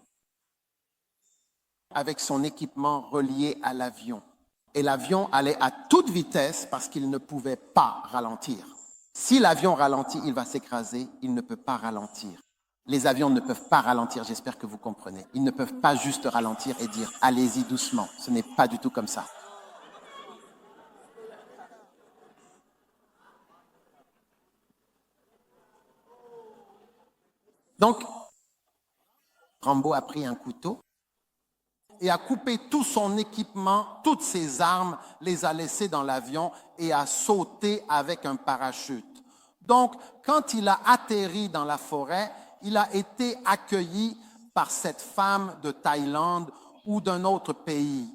avec son équipement relié à l'avion. Et l'avion allait à toute vitesse parce qu'il ne pouvait pas ralentir. Si l'avion ralentit, il va s'écraser, il ne peut pas ralentir. Les avions ne peuvent pas ralentir, j'espère que vous comprenez. Ils ne peuvent pas juste ralentir et dire « allez-y doucement ». Ce n'est pas du tout comme ça. Donc, Rambo a pris un couteau et a coupé tout son équipement, toutes ses armes, les a laissées dans l'avion et a sauté avec un parachute. Donc, quand il a atterri dans la forêt, il a été accueilli par cette femme de Thaïlande ou d'un autre pays.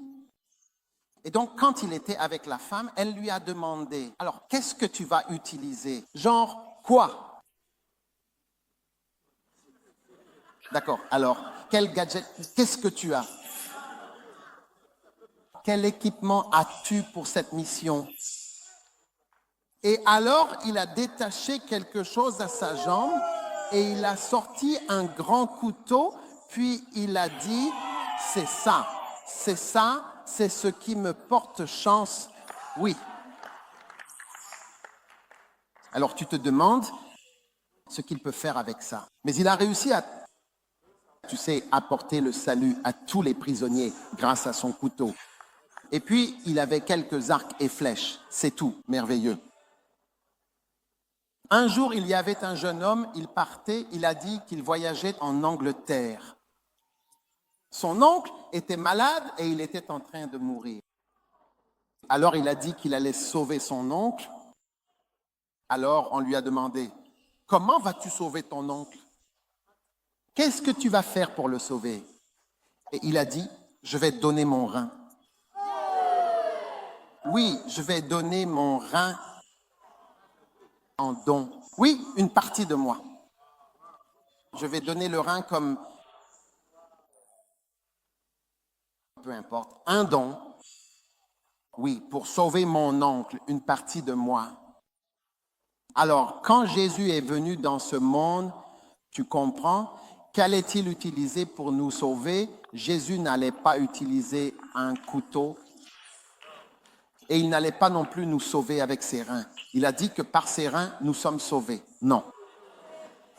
Et donc, quand il était avec la femme, elle lui a demandé, « Alors, qu'est-ce que tu vas utiliser? Genre quoi? » D'accord. Alors, quel gadget, qu'est-ce que tu as? Quel équipement as-tu pour cette mission? Et alors, il a détaché quelque chose à sa jambe et il a sorti un grand couteau, puis il a dit, c'est ça, c'est ce qui me porte chance. Oui. Alors, tu te demandes ce qu'il peut faire avec ça. Mais il a réussi à apporter le salut à tous les prisonniers grâce à son couteau. Et puis, il avait quelques arcs et flèches. C'est tout, merveilleux. Un jour, il y avait un jeune homme, il partait, il a dit qu'il voyageait en Angleterre. Son oncle était malade et il était en train de mourir. Alors, il a dit qu'il allait sauver son oncle. Alors, on lui a demandé, « Comment vas-tu sauver ton oncle? Qu'est-ce que tu vas faire pour le sauver? » Et il a dit, « Je vais donner mon rein. » Oui, je vais donner mon rein en don. Oui, une partie de moi. Je vais donner le rein comme, peu importe, un don. Oui, pour sauver mon oncle, une partie de moi. Alors, quand Jésus est venu dans ce monde, tu comprends, qu'allait-il utiliser pour nous sauver? Jésus n'allait pas utiliser un couteau et il n'allait pas non plus nous sauver avec ses reins. Il a dit que par ses reins, nous sommes sauvés. Non.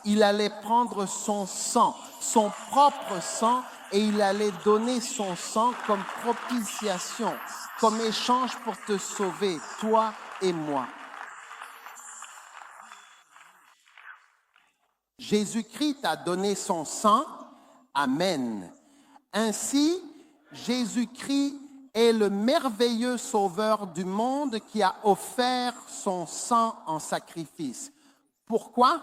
Il allait prendre son sang, son propre sang, et il allait donner son sang comme propitiation, comme échange pour te sauver, toi et moi. Jésus-Christ a donné son sang. Amen. Ainsi, Jésus-Christ est le merveilleux sauveur du monde qui a offert son sang en sacrifice. Pourquoi?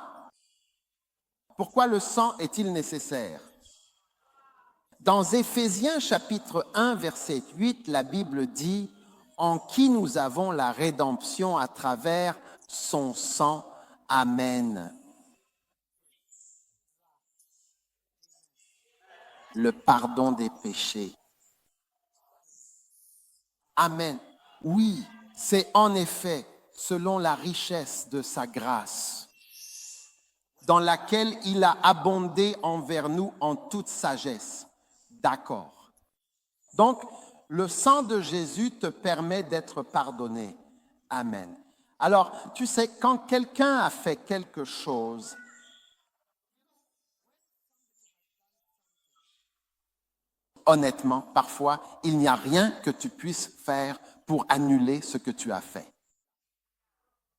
Pourquoi le sang est-il nécessaire? Dans Éphésiens chapitre 1, verset 8, la Bible dit « En qui nous avons la rédemption à travers son sang. Amen. » Le pardon des péchés. Amen. Oui, c'est en effet selon la richesse de sa grâce, dans laquelle il a abondé envers nous en toute sagesse. D'accord. Donc, le sang de Jésus te permet d'être pardonné. Amen. Alors, tu sais, quand quelqu'un a fait quelque chose, honnêtement, parfois, il n'y a rien que tu puisses faire pour annuler ce que tu as fait.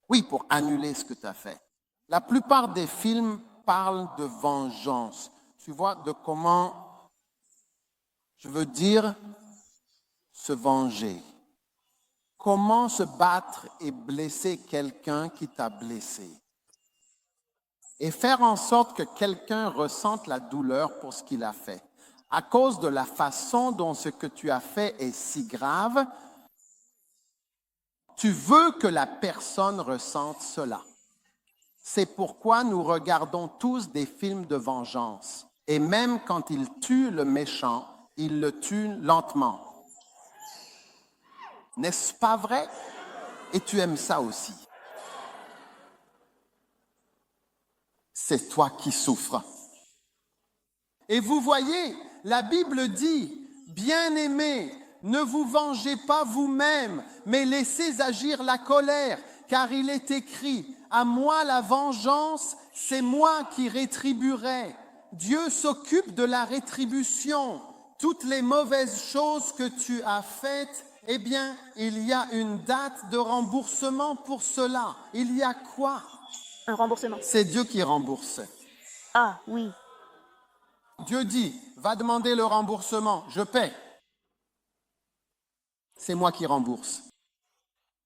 Oui, pour annuler ce que tu as fait. La plupart des films parlent de vengeance. Tu vois, de comment, je veux dire, se venger. Comment se battre et blesser quelqu'un qui t'a blessé. Et faire en sorte que quelqu'un ressente la douleur pour ce qu'il a fait. À cause de la façon dont ce que tu as fait est si grave, tu veux que la personne ressente cela. C'est pourquoi nous regardons tous des films de vengeance. Et même quand il tue le méchant, il le tue lentement. N'est-ce pas vrai? Et tu aimes ça aussi. C'est toi qui souffres. Et vous voyez, la Bible dit, « Bien-aimés, ne vous vengez pas vous-même, mais laissez agir la colère, car il est écrit, « À moi la vengeance, c'est moi qui rétribuerai. » Dieu s'occupe de la rétribution. Toutes les mauvaises choses que tu as faites, eh bien, il y a une date de remboursement pour cela. Il y a quoi? Un remboursement. C'est Dieu qui rembourse. Ah, oui. Dieu dit, va demander le remboursement, je paie. C'est moi qui rembourse.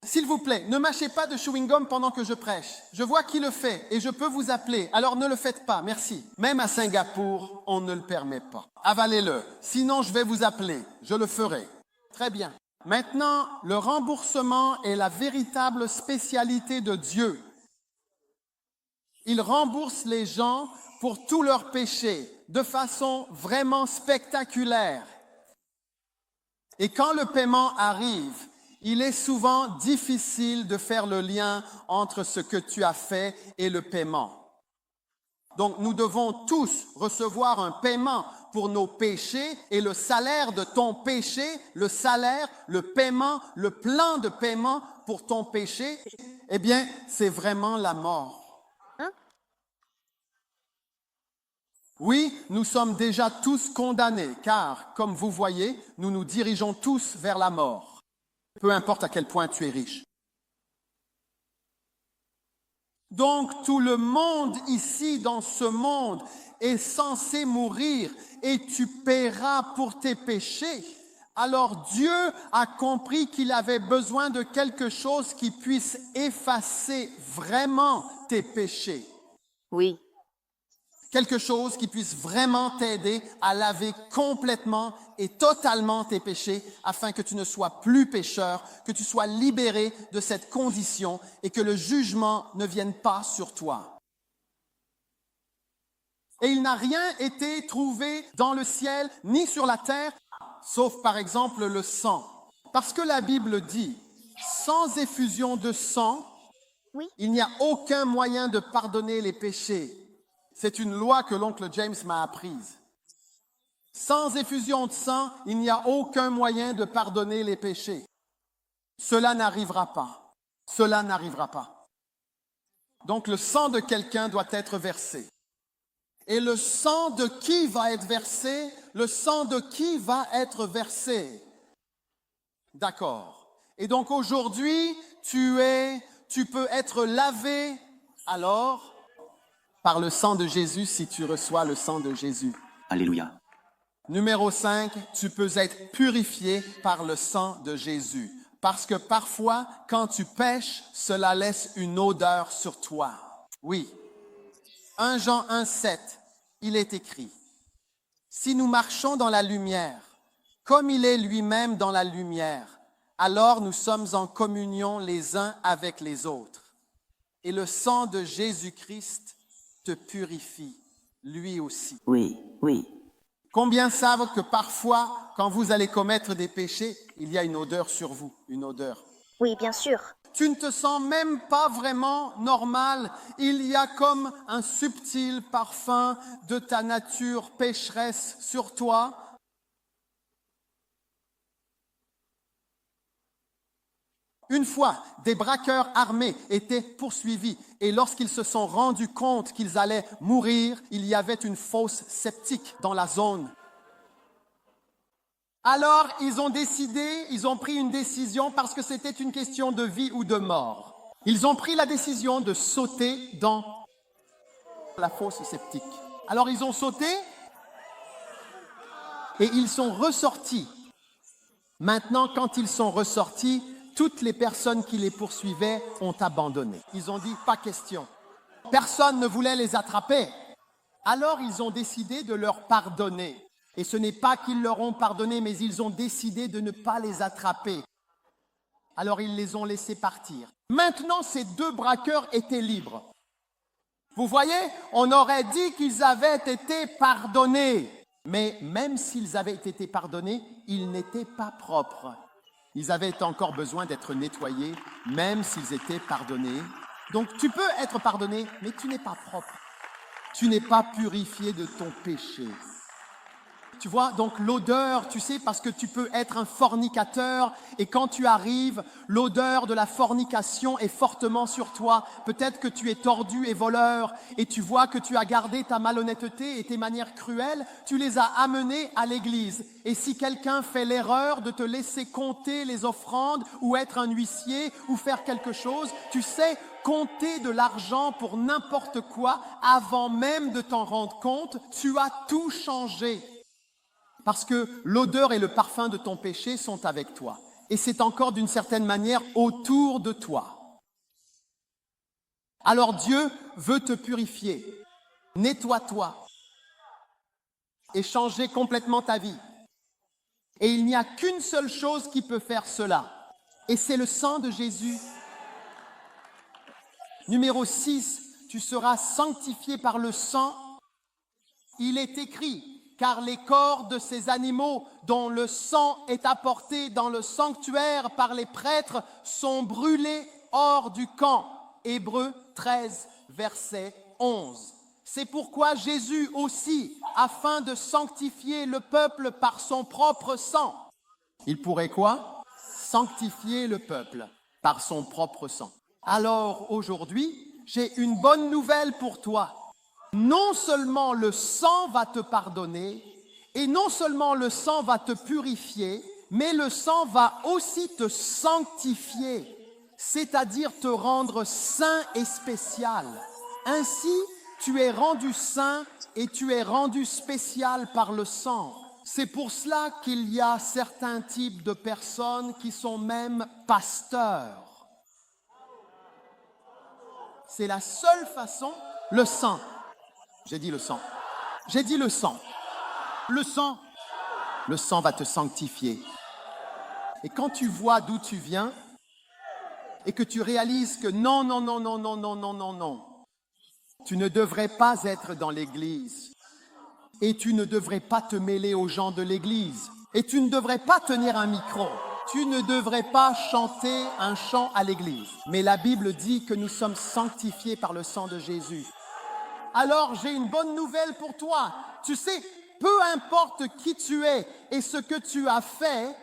S'il vous plaît, ne mâchez pas de chewing-gum pendant que je prêche. Je vois qui le fait et je peux vous appeler. Alors ne le faites pas, merci. Même à Singapour, on ne le permet pas. Avalez-le, sinon je vais vous appeler. Je le ferai. Très bien. Maintenant, le remboursement est la véritable spécialité de Dieu. Il rembourse les gens pour tous leurs péchés de façon vraiment spectaculaire. Et quand le paiement arrive, il est souvent difficile de faire le lien entre ce que tu as fait et le paiement. Donc, nous devons tous recevoir un paiement pour nos péchés et le salaire de ton péché, le salaire, le paiement, le plan de paiement pour ton péché, eh bien, c'est vraiment la mort. Oui, nous sommes déjà tous condamnés, car, comme vous voyez, nous nous dirigeons tous vers la mort, peu importe à quel point tu es riche. Donc, tout le monde ici, dans ce monde, est censé mourir et tu paieras pour tes péchés. Alors, Dieu a compris qu'il avait besoin de quelque chose qui puisse effacer vraiment tes péchés. Oui. Quelque chose qui puisse vraiment t'aider à laver complètement et totalement tes péchés afin que tu ne sois plus pécheur, que tu sois libéré de cette condition et que le jugement ne vienne pas sur toi. Et il n'a rien été trouvé dans le ciel ni sur la terre, sauf par exemple le sang. Parce que la Bible dit, sans effusion de sang, Oui. il n'y a aucun moyen de pardonner les péchés. C'est une loi que l'oncle James m'a apprise. Sans effusion de sang, il n'y a aucun moyen de pardonner les péchés. Cela n'arrivera pas. Cela n'arrivera pas. Donc le sang de quelqu'un doit être versé. Et le sang de qui va être versé? Le sang de qui va être versé? D'accord. Et donc aujourd'hui, tu peux être lavé alors par le sang de Jésus si tu reçois le sang de Jésus. Alléluia. Numéro 5, tu peux être purifié par le sang de Jésus. Parce que parfois, quand tu pèches, cela laisse une odeur sur toi. Oui. 1 Jean 1,7, il est écrit, « Si nous marchons dans la lumière, comme il est lui-même dans la lumière, alors nous sommes en communion les uns avec les autres. Et le sang de Jésus-Christ te purifie, lui aussi. » Oui, oui. Combien savent que parfois, quand vous allez commettre des péchés, il y a une odeur sur vous, une odeur? Oui, bien sûr. Tu ne te sens même pas vraiment normal. Il y a comme un subtil parfum de ta nature pécheresse sur toi. Une fois, des braqueurs armés étaient poursuivis et lorsqu'ils se sont rendus compte qu'ils allaient mourir, il y avait une fosse septique dans la zone. Alors, ils ont pris une décision parce que c'était une question de vie ou de mort. Ils ont pris la décision de sauter dans la fosse septique. Alors, ils ont sauté et ils sont ressortis. Maintenant, quand ils sont ressortis, toutes les personnes qui les poursuivaient ont abandonné. Ils ont dit, pas question. Personne ne voulait les attraper. Alors, ils ont décidé de leur pardonner. Et ce n'est pas qu'ils leur ont pardonné, mais ils ont décidé de ne pas les attraper. Alors, ils les ont laissés partir. Maintenant, ces deux braqueurs étaient libres. Vous voyez, on aurait dit qu'ils avaient été pardonnés. Mais même s'ils avaient été pardonnés, ils n'étaient pas propres. Ils avaient encore besoin d'être nettoyés, même s'ils étaient pardonnés. Donc, tu peux être pardonné, mais tu n'es pas propre. Tu n'es pas purifié de ton péché. Tu vois, donc l'odeur, tu sais, parce que tu peux être un fornicateur et quand tu arrives, l'odeur de la fornication est fortement sur toi. Peut-être que tu es tordu et voleur et tu vois que tu as gardé ta malhonnêteté et tes manières cruelles, tu les as amenées à l'église. Et si quelqu'un fait l'erreur de te laisser compter les offrandes ou être un huissier ou faire quelque chose, tu sais, compter de l'argent pour n'importe quoi avant même de t'en rendre compte, tu as tout changé. Parce que l'odeur et le parfum de ton péché sont avec toi. Et c'est encore d'une certaine manière autour de toi. Alors Dieu veut te purifier. Nettoie-toi. Et changer complètement ta vie. Et il n'y a qu'une seule chose qui peut faire cela. Et c'est le sang de Jésus. Numéro 6, tu seras sanctifié par le sang. Il est écrit. Car les corps de ces animaux dont le sang est apporté dans le sanctuaire par les prêtres sont brûlés hors du camp. Hébreux 13, verset 11. C'est pourquoi Jésus aussi, afin de sanctifier le peuple par son propre sang, il pourrait quoi? Sanctifier le peuple par son propre sang. Alors aujourd'hui, j'ai une bonne nouvelle pour toi. Non seulement le sang va te pardonner, et non seulement le sang va te purifier, mais le sang va aussi te sanctifier, c'est-à-dire te rendre saint et spécial. Ainsi, tu es rendu saint et tu es rendu spécial par le sang. C'est pour cela qu'il y a certains types de personnes qui sont même pasteurs. C'est la seule façon, le sang. J'ai dit le sang. J'ai dit le sang. Le sang. Le sang va te sanctifier. Et quand tu vois d'où tu viens et que tu réalises que non, tu ne devrais pas être dans l'église et tu ne devrais pas te mêler aux gens de l'église et tu ne devrais pas tenir un micro. Tu ne devrais pas chanter un chant à l'église. Mais la Bible dit que nous sommes sanctifiés par le sang de Jésus. Alors, j'ai une bonne nouvelle pour toi. Tu sais, peu importe qui tu es et ce que tu as fait,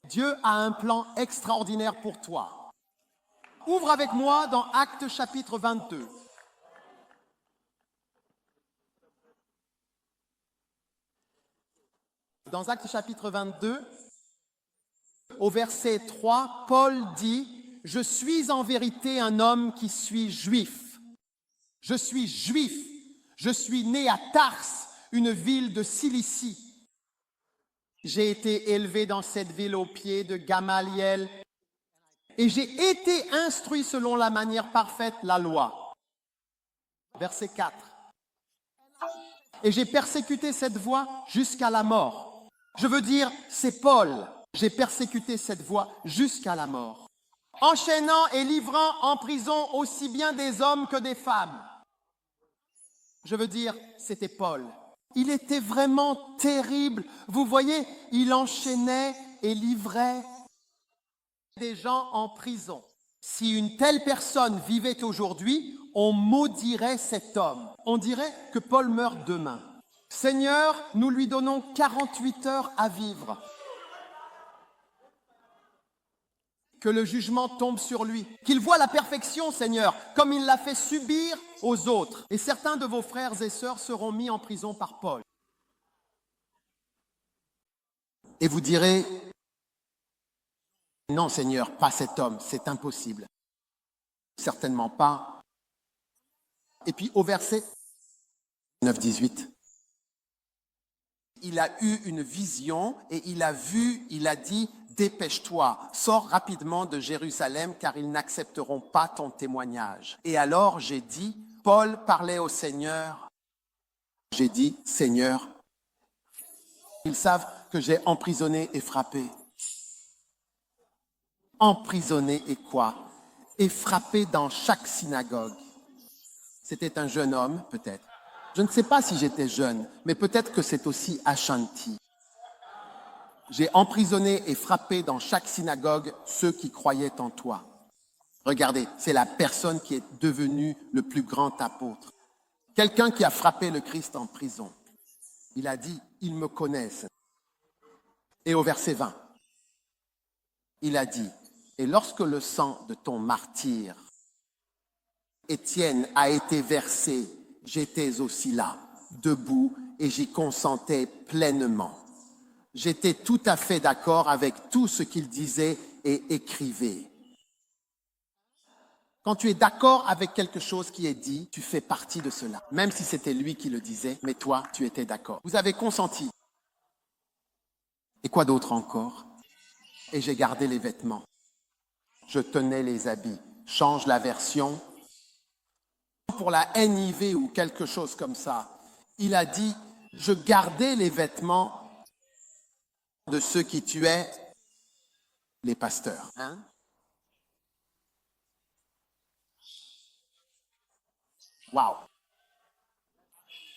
Dieu a un plan extraordinaire pour toi. Ouvre avec moi dans Actes chapitre 22. Dans Actes chapitre 22, au verset 3, Paul dit « Je suis en vérité un homme qui suis juif. Je suis juif, je suis né à Tars, une ville de Cilicie. J'ai été élevé dans cette ville au pied de Gamaliel et j'ai été instruit selon la manière parfaite, la loi. » Verset 4. « Et j'ai persécuté cette voie jusqu'à la mort. » Je veux dire, c'est Paul. J'ai persécuté cette voie jusqu'à la mort. Enchaînant et livrant en prison aussi bien des hommes que des femmes. Je veux dire, c'était Paul. Il était vraiment terrible. Vous voyez, il enchaînait et livrait des gens en prison. Si une telle personne vivait aujourd'hui, on maudirait cet homme. On dirait que Paul meurt demain. Seigneur, nous lui donnons 48 heures à vivre. Que le jugement tombe sur lui. Qu'il voie la perfection, Seigneur, comme il l'a fait subir aux autres. Et certains de vos frères et sœurs seront mis en prison par Paul. Et vous direz, non Seigneur, pas cet homme, c'est impossible. Certainement pas. Et puis au verset 9-18, il a eu une vision et il a vu, il a dit, dépêche-toi, sors rapidement de Jérusalem car ils n'accepteront pas ton témoignage. Et alors j'ai dit, Paul parlait au Seigneur, j'ai dit, Seigneur, ils savent que j'ai emprisonné et frappé. Emprisonné et quoi? Et frappé dans chaque synagogue. C'était un jeune homme, peut-être. Je ne sais pas si j'étais jeune, mais peut-être que c'est aussi Ashanti. J'ai emprisonné et frappé dans chaque synagogue ceux qui croyaient en toi. Regardez, c'est la personne qui est devenue le plus grand apôtre. Quelqu'un qui a frappé le Christ en prison. Il a dit, ils me connaissent. Et au verset 20, il a dit, et lorsque le sang de ton martyr, Étienne, a été versé, j'étais aussi là, debout, et j'y consentais pleinement. J'étais tout à fait d'accord avec tout ce qu'il disait et écrivait. Quand tu es d'accord avec quelque chose qui est dit, tu fais partie de cela. Même si c'était lui qui le disait, mais toi, tu étais d'accord. Vous avez consenti. Et quoi d'autre encore? Et j'ai gardé les vêtements. Je tenais les habits. Change la version. Pour la NIV ou quelque chose comme ça, il a dit, je gardais les vêtements de ceux qui tuaient les pasteurs. Hein? Wow!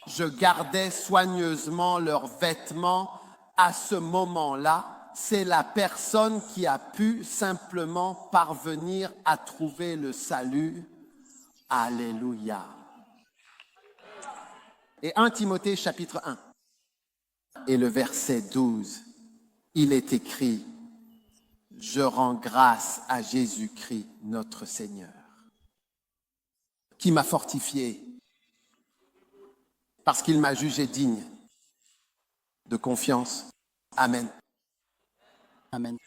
Je gardais soigneusement leurs vêtements à ce moment-là. C'est la personne qui a pu simplement parvenir à trouver le salut. Alléluia. Et 1 Timothée chapitre 1 et le verset 12, il est écrit, je rends grâce à Jésus-Christ notre Seigneur, qui m'a fortifié parce qu'il m'a jugé digne de confiance. Amen. Amen.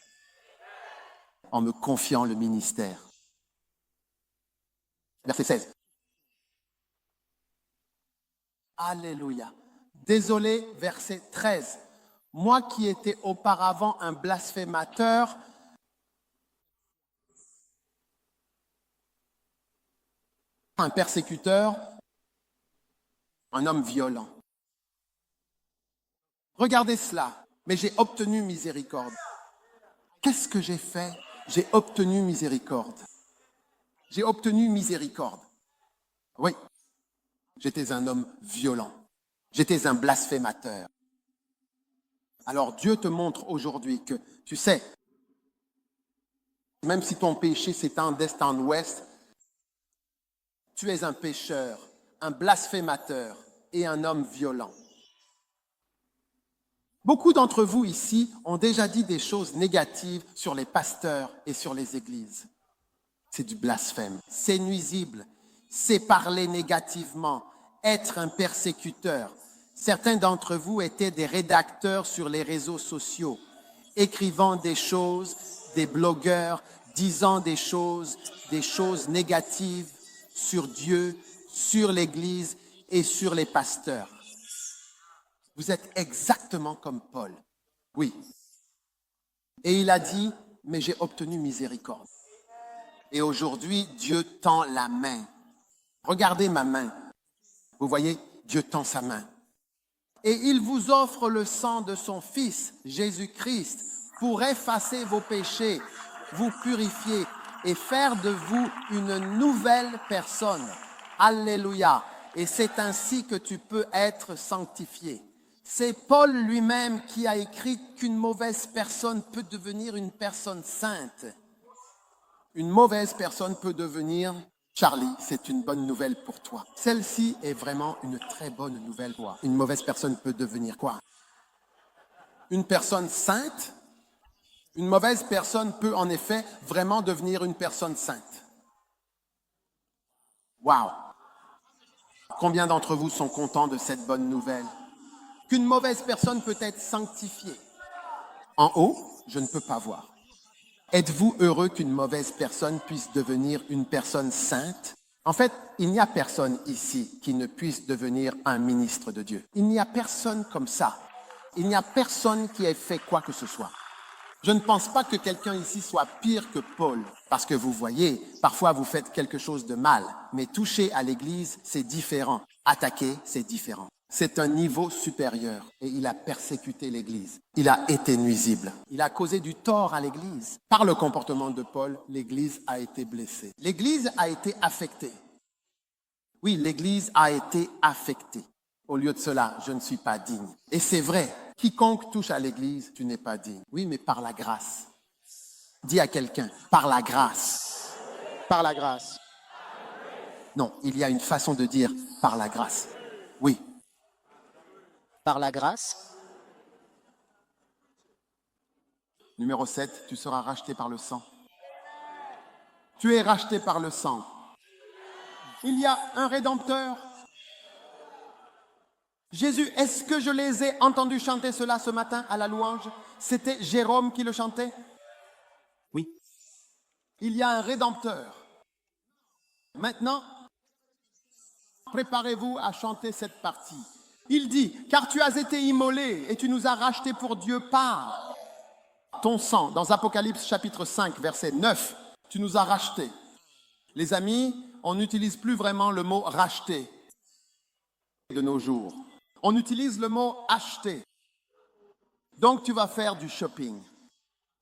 En me confiant le ministère. Verset 16. Alléluia. Désolé, verset 13. Moi qui étais auparavant un blasphémateur, un persécuteur, un homme violent. Regardez cela, mais j'ai obtenu miséricorde. Qu'est-ce que j'ai fait? J'ai obtenu miséricorde. J'ai obtenu miséricorde. Oui, j'étais un homme violent. J'étais un blasphémateur. Alors Dieu te montre aujourd'hui que, tu sais, même si ton péché s'étend d'est en ouest, tu es un pécheur, un blasphémateur et un homme violent. Beaucoup d'entre vous ici ont déjà dit des choses négatives sur les pasteurs et sur les églises. C'est du blasphème, c'est nuisible, c'est parler négativement, être un persécuteur. Certains d'entre vous étaient des rédacteurs sur les réseaux sociaux, écrivant des choses, des blogueurs, disant des choses négatives sur Dieu, sur l'Église et sur les pasteurs. Vous êtes exactement comme Paul. Oui. Et il a dit, mais j'ai obtenu miséricorde. Et aujourd'hui, Dieu tend la main. Regardez ma main. Vous voyez, Dieu tend sa main. Et il vous offre le sang de son Fils, Jésus-Christ, pour effacer vos péchés, vous purifier et faire de vous une nouvelle personne. Alléluia. Et c'est ainsi que tu peux être sanctifié. C'est Paul lui-même qui a écrit qu'une mauvaise personne peut devenir une personne sainte. Une mauvaise personne peut devenir Charlie, c'est une bonne nouvelle pour toi. Celle-ci est vraiment une très bonne nouvelle pour toi. Une mauvaise personne peut devenir quoi? Une personne sainte? Une mauvaise personne peut en effet vraiment devenir une personne sainte. Wow! Combien d'entre vous sont contents de cette bonne nouvelle? Qu'une mauvaise personne peut être sanctifiée. En haut, je ne peux pas voir. Êtes-vous heureux qu'une mauvaise personne puisse devenir une personne sainte? En fait, il n'y a personne ici qui ne puisse devenir un ministre de Dieu. Il n'y a personne comme ça. Il n'y a personne qui ait fait quoi que ce soit. Je ne pense pas que quelqu'un ici soit pire que Paul, parce que vous voyez, parfois vous faites quelque chose de mal, mais toucher à l'Église, c'est différent. Attaquer, c'est différent. C'est un niveau supérieur et il a persécuté l'Église. Il a été nuisible. Il a causé du tort à l'Église. Par le comportement de Paul, l'Église a été blessée. L'Église a été affectée. Oui, l'Église a été affectée. Au lieu de cela, je ne suis pas digne. Et c'est vrai, quiconque touche à l'Église, tu n'es pas digne. Oui, mais par la grâce. Dis à quelqu'un, par la grâce. Par la grâce. Non, il y a une façon de dire par la grâce. Oui. Par la grâce. Numéro 7, tu seras racheté par le sang. Tu es racheté par le sang. Il y a un Rédempteur. Jésus, est-ce que je les ai entendus chanter cela ce matin à la louange? C'était Jérôme qui le chantait? Oui. Il y a un Rédempteur. Maintenant, préparez-vous à chanter cette partie. Il dit, car tu as été immolé et tu nous as rachetés pour Dieu par ton sang. Dans Apocalypse chapitre 5, verset 9, tu nous as rachetés. Les amis, on n'utilise plus vraiment le mot racheter de nos jours. On utilise le mot acheter. Donc tu vas faire du shopping.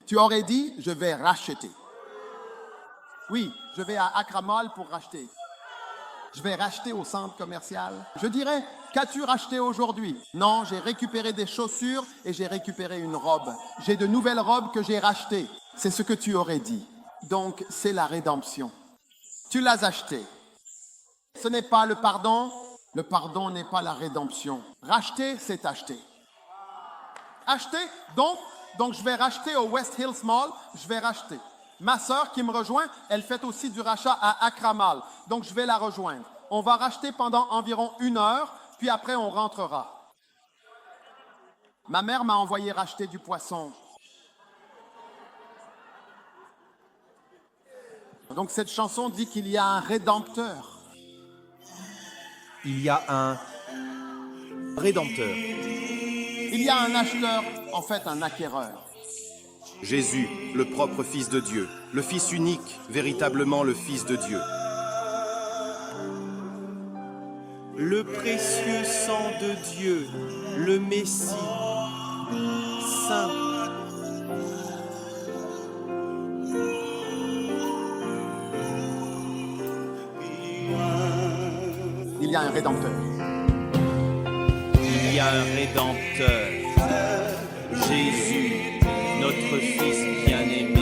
Tu aurais dit, je vais racheter. Oui, je vais à Accra Mall pour racheter. Je vais racheter au centre commercial. Je dirais, qu'as-tu racheté aujourd'hui? Non, j'ai récupéré des chaussures et j'ai récupéré une robe. J'ai de nouvelles robes que j'ai rachetées. C'est ce que tu aurais dit. Donc, c'est la rédemption. Tu l'as acheté. Ce n'est pas le pardon. Le pardon n'est pas la rédemption. Racheter, c'est acheter. Acheter, donc je vais racheter au West Hills Mall, je vais racheter. Ma sœur qui me rejoint, elle fait aussi du rachat à Accra Mall. Donc, je vais la rejoindre. On va racheter pendant environ 1 heure, puis après, on rentrera. Ma mère m'a envoyé racheter du poisson. Donc, cette chanson dit qu'il y a un Rédempteur. Il y a un Rédempteur. Il y a un acheteur, en fait, un acquéreur. Jésus, le propre Fils de Dieu, le Fils unique, véritablement le Fils de Dieu. Le précieux sang de Dieu, le Messie, Saint. Il y a un Rédempteur. Il y a un Rédempteur, Jésus, notre Fils bien-aimé.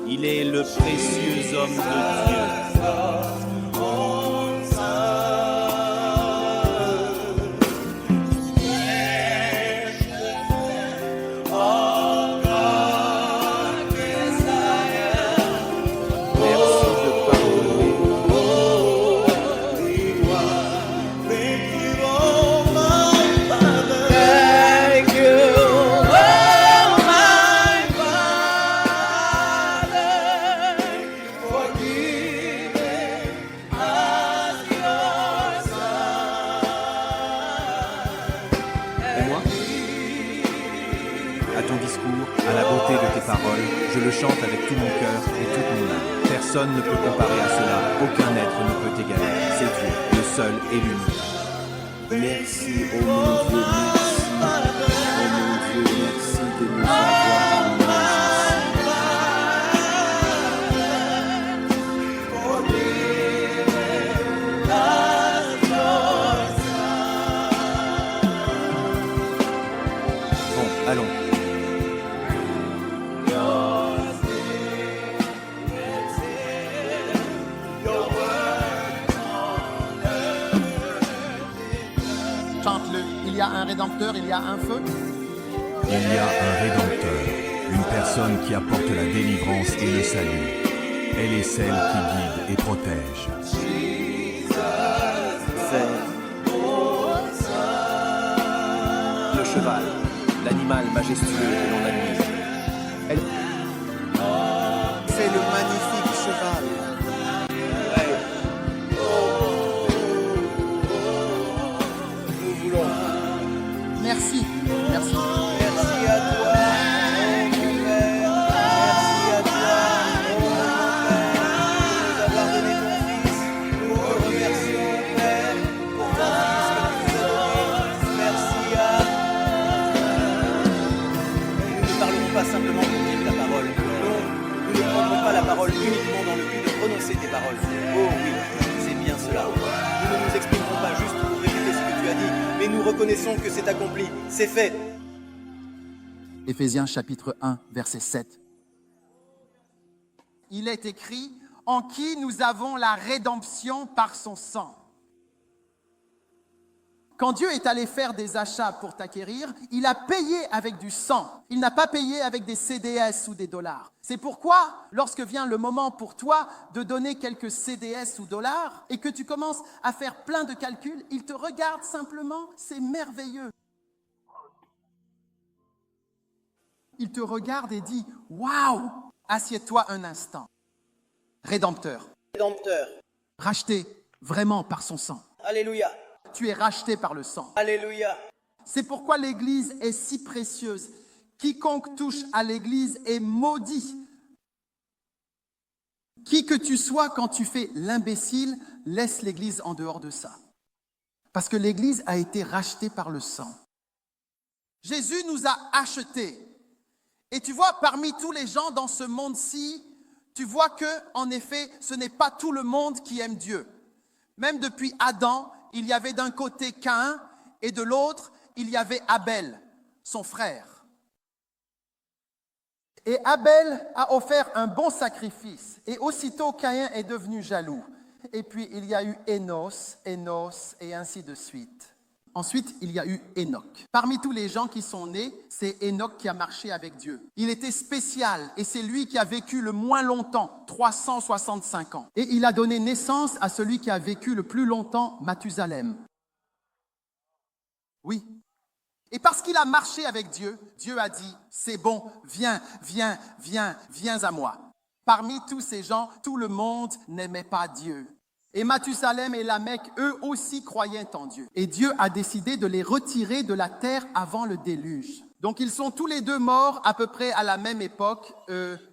Il est le précieux homme de Dieu. Je le chante avec tout mon cœur et toute mon âme. Personne ne peut comparer à cela, aucun être ne peut égaler. C'est Dieu, le seul et l'unique. Merci, oh mon Dieu, merci. Oh mon Dieu, merci de nous avoir amenés ici. Bon, allons. Il y a un Rédempteur, il y a un feu. Il y a un Rédempteur, une personne qui apporte la délivrance et le salut. Elle est celle qui guide et protège. C'est le cheval. l'animal majestueux que l'on admire. C'est le magnifique cheval. Nous voulons. Merci, merci. Merci à toi, oh mon Père. Merci à toi, oh mon Père, de nous avoir donné ton Fils. Nous te remercions, Père, pour ton Fils que tu nous as donné. Merci à... Nous ne parlerons pas simplement pour dire ta parole. Non, nous ne prendrons pas la parole uniquement dans le but de prononcer tes paroles. Oh oui, c'est bien cela. Nous ne nous exprimerons pas juste pour répéter ce que tu as dit, mais nous reconnaissons que c'est accompli, c'est fait. Éphésiens chapitre 1, verset 7. Il est écrit, en qui nous avons la rédemption par son sang. Quand Dieu est allé faire des achats pour t'acquérir, il a payé avec du sang. Il n'a pas payé avec des CDS ou des dollars. C'est pourquoi, lorsque vient le moment pour toi de donner quelques CDS ou dollars et que tu commences à faire plein de calculs, il te regarde simplement, c'est merveilleux. Il te regarde et dit « Waouh !» Assieds-toi un instant. Rédempteur. Rédempteur. Racheté vraiment par son sang. Alléluia. Tu es racheté par le sang. Alléluia. C'est pourquoi l'Église est si précieuse. Quiconque touche à l'Église est maudit. Qui que tu sois, quand tu fais l'imbécile, laisse l'Église en dehors de ça. Parce que l'Église a été rachetée par le sang. Jésus nous a achetés. Et tu vois, parmi tous les gens dans ce monde-ci, tu vois que, en effet, ce n'est pas tout le monde qui aime Dieu. Même depuis Adam, il y avait d'un côté Caïn et de l'autre, il y avait Abel, son frère. Et Abel a offert un bon sacrifice. Et aussitôt, Caïn est devenu jaloux. Et puis, il y a eu Énos, et ainsi de suite. Ensuite, il y a eu Enoch. Parmi tous les gens qui sont nés, c'est Enoch qui a marché avec Dieu. Il était spécial et c'est lui qui a vécu le moins longtemps, 365 ans. Et il a donné naissance à celui qui a vécu le plus longtemps, Mathusalem. Oui. Et parce qu'il a marché avec Dieu, Dieu a dit, c'est bon, viens à moi. Parmi tous ces gens, tout le monde n'aimait pas Dieu. Et Mathusalem et Lamech, eux aussi croyaient en Dieu. Et Dieu a décidé de les retirer de la terre avant le déluge. Donc ils sont tous les deux morts à peu près à la même époque,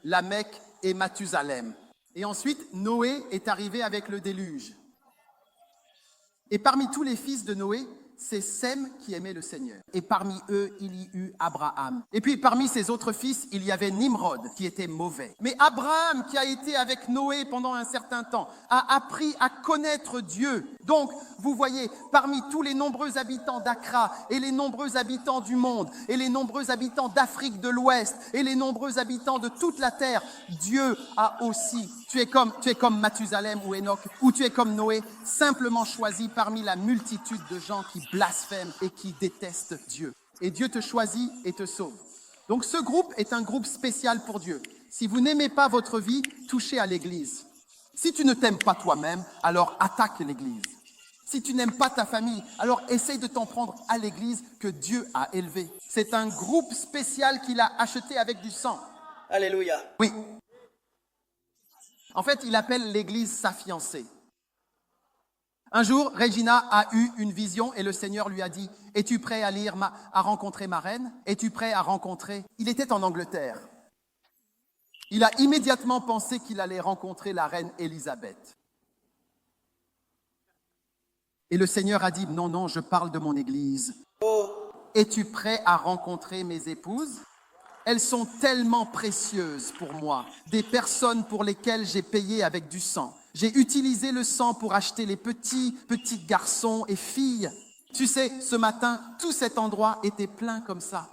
Lamech et Mathusalem. Et ensuite, Noé est arrivé avec le déluge. Et parmi tous les fils de Noé, c'est Sem qui aimait le Seigneur. Et parmi eux, il y eut Abraham. Et puis parmi ses autres fils, il y avait Nimrod qui était mauvais. Mais Abraham, qui a été avec Noé pendant un certain temps, a appris à connaître Dieu. Donc, vous voyez, parmi tous les nombreux habitants d'Accra et les nombreux habitants du monde et les nombreux habitants d'Afrique de l'Ouest et les nombreux habitants de toute la terre, Dieu a aussi, tu es comme Mathusalem ou Enoch, ou tu es comme Noé, simplement choisi parmi la multitude de gens qui blasphèment et qui détestent Dieu. Et Dieu te choisit et te sauve. Donc ce groupe est un groupe spécial pour Dieu. Si vous n'aimez pas votre vie, touchez à l'Église. Si tu ne t'aimes pas toi-même, alors attaque l'Église. Si tu n'aimes pas ta famille, alors essaye de t'en prendre à l'Église que Dieu a élevée. C'est un groupe spécial qu'il a acheté avec du sang. Alléluia. Oui. En fait, il appelle l'Église sa fiancée. Un jour, Regina a eu une vision et le Seigneur lui a dit « Es-tu prêt à rencontrer ma reine? Es-tu prêt à rencontrer ?» Il était en Angleterre. Il a immédiatement pensé qu'il allait rencontrer la reine Élisabeth. Et le Seigneur a dit « Non, non, je parle de mon Église. Es-tu prêt à rencontrer mes épouses? Elles sont tellement précieuses pour moi, des personnes pour lesquelles j'ai payé avec du sang. J'ai utilisé le sang pour acheter les petits garçons et filles. Tu sais, ce matin, tout cet endroit était plein comme ça.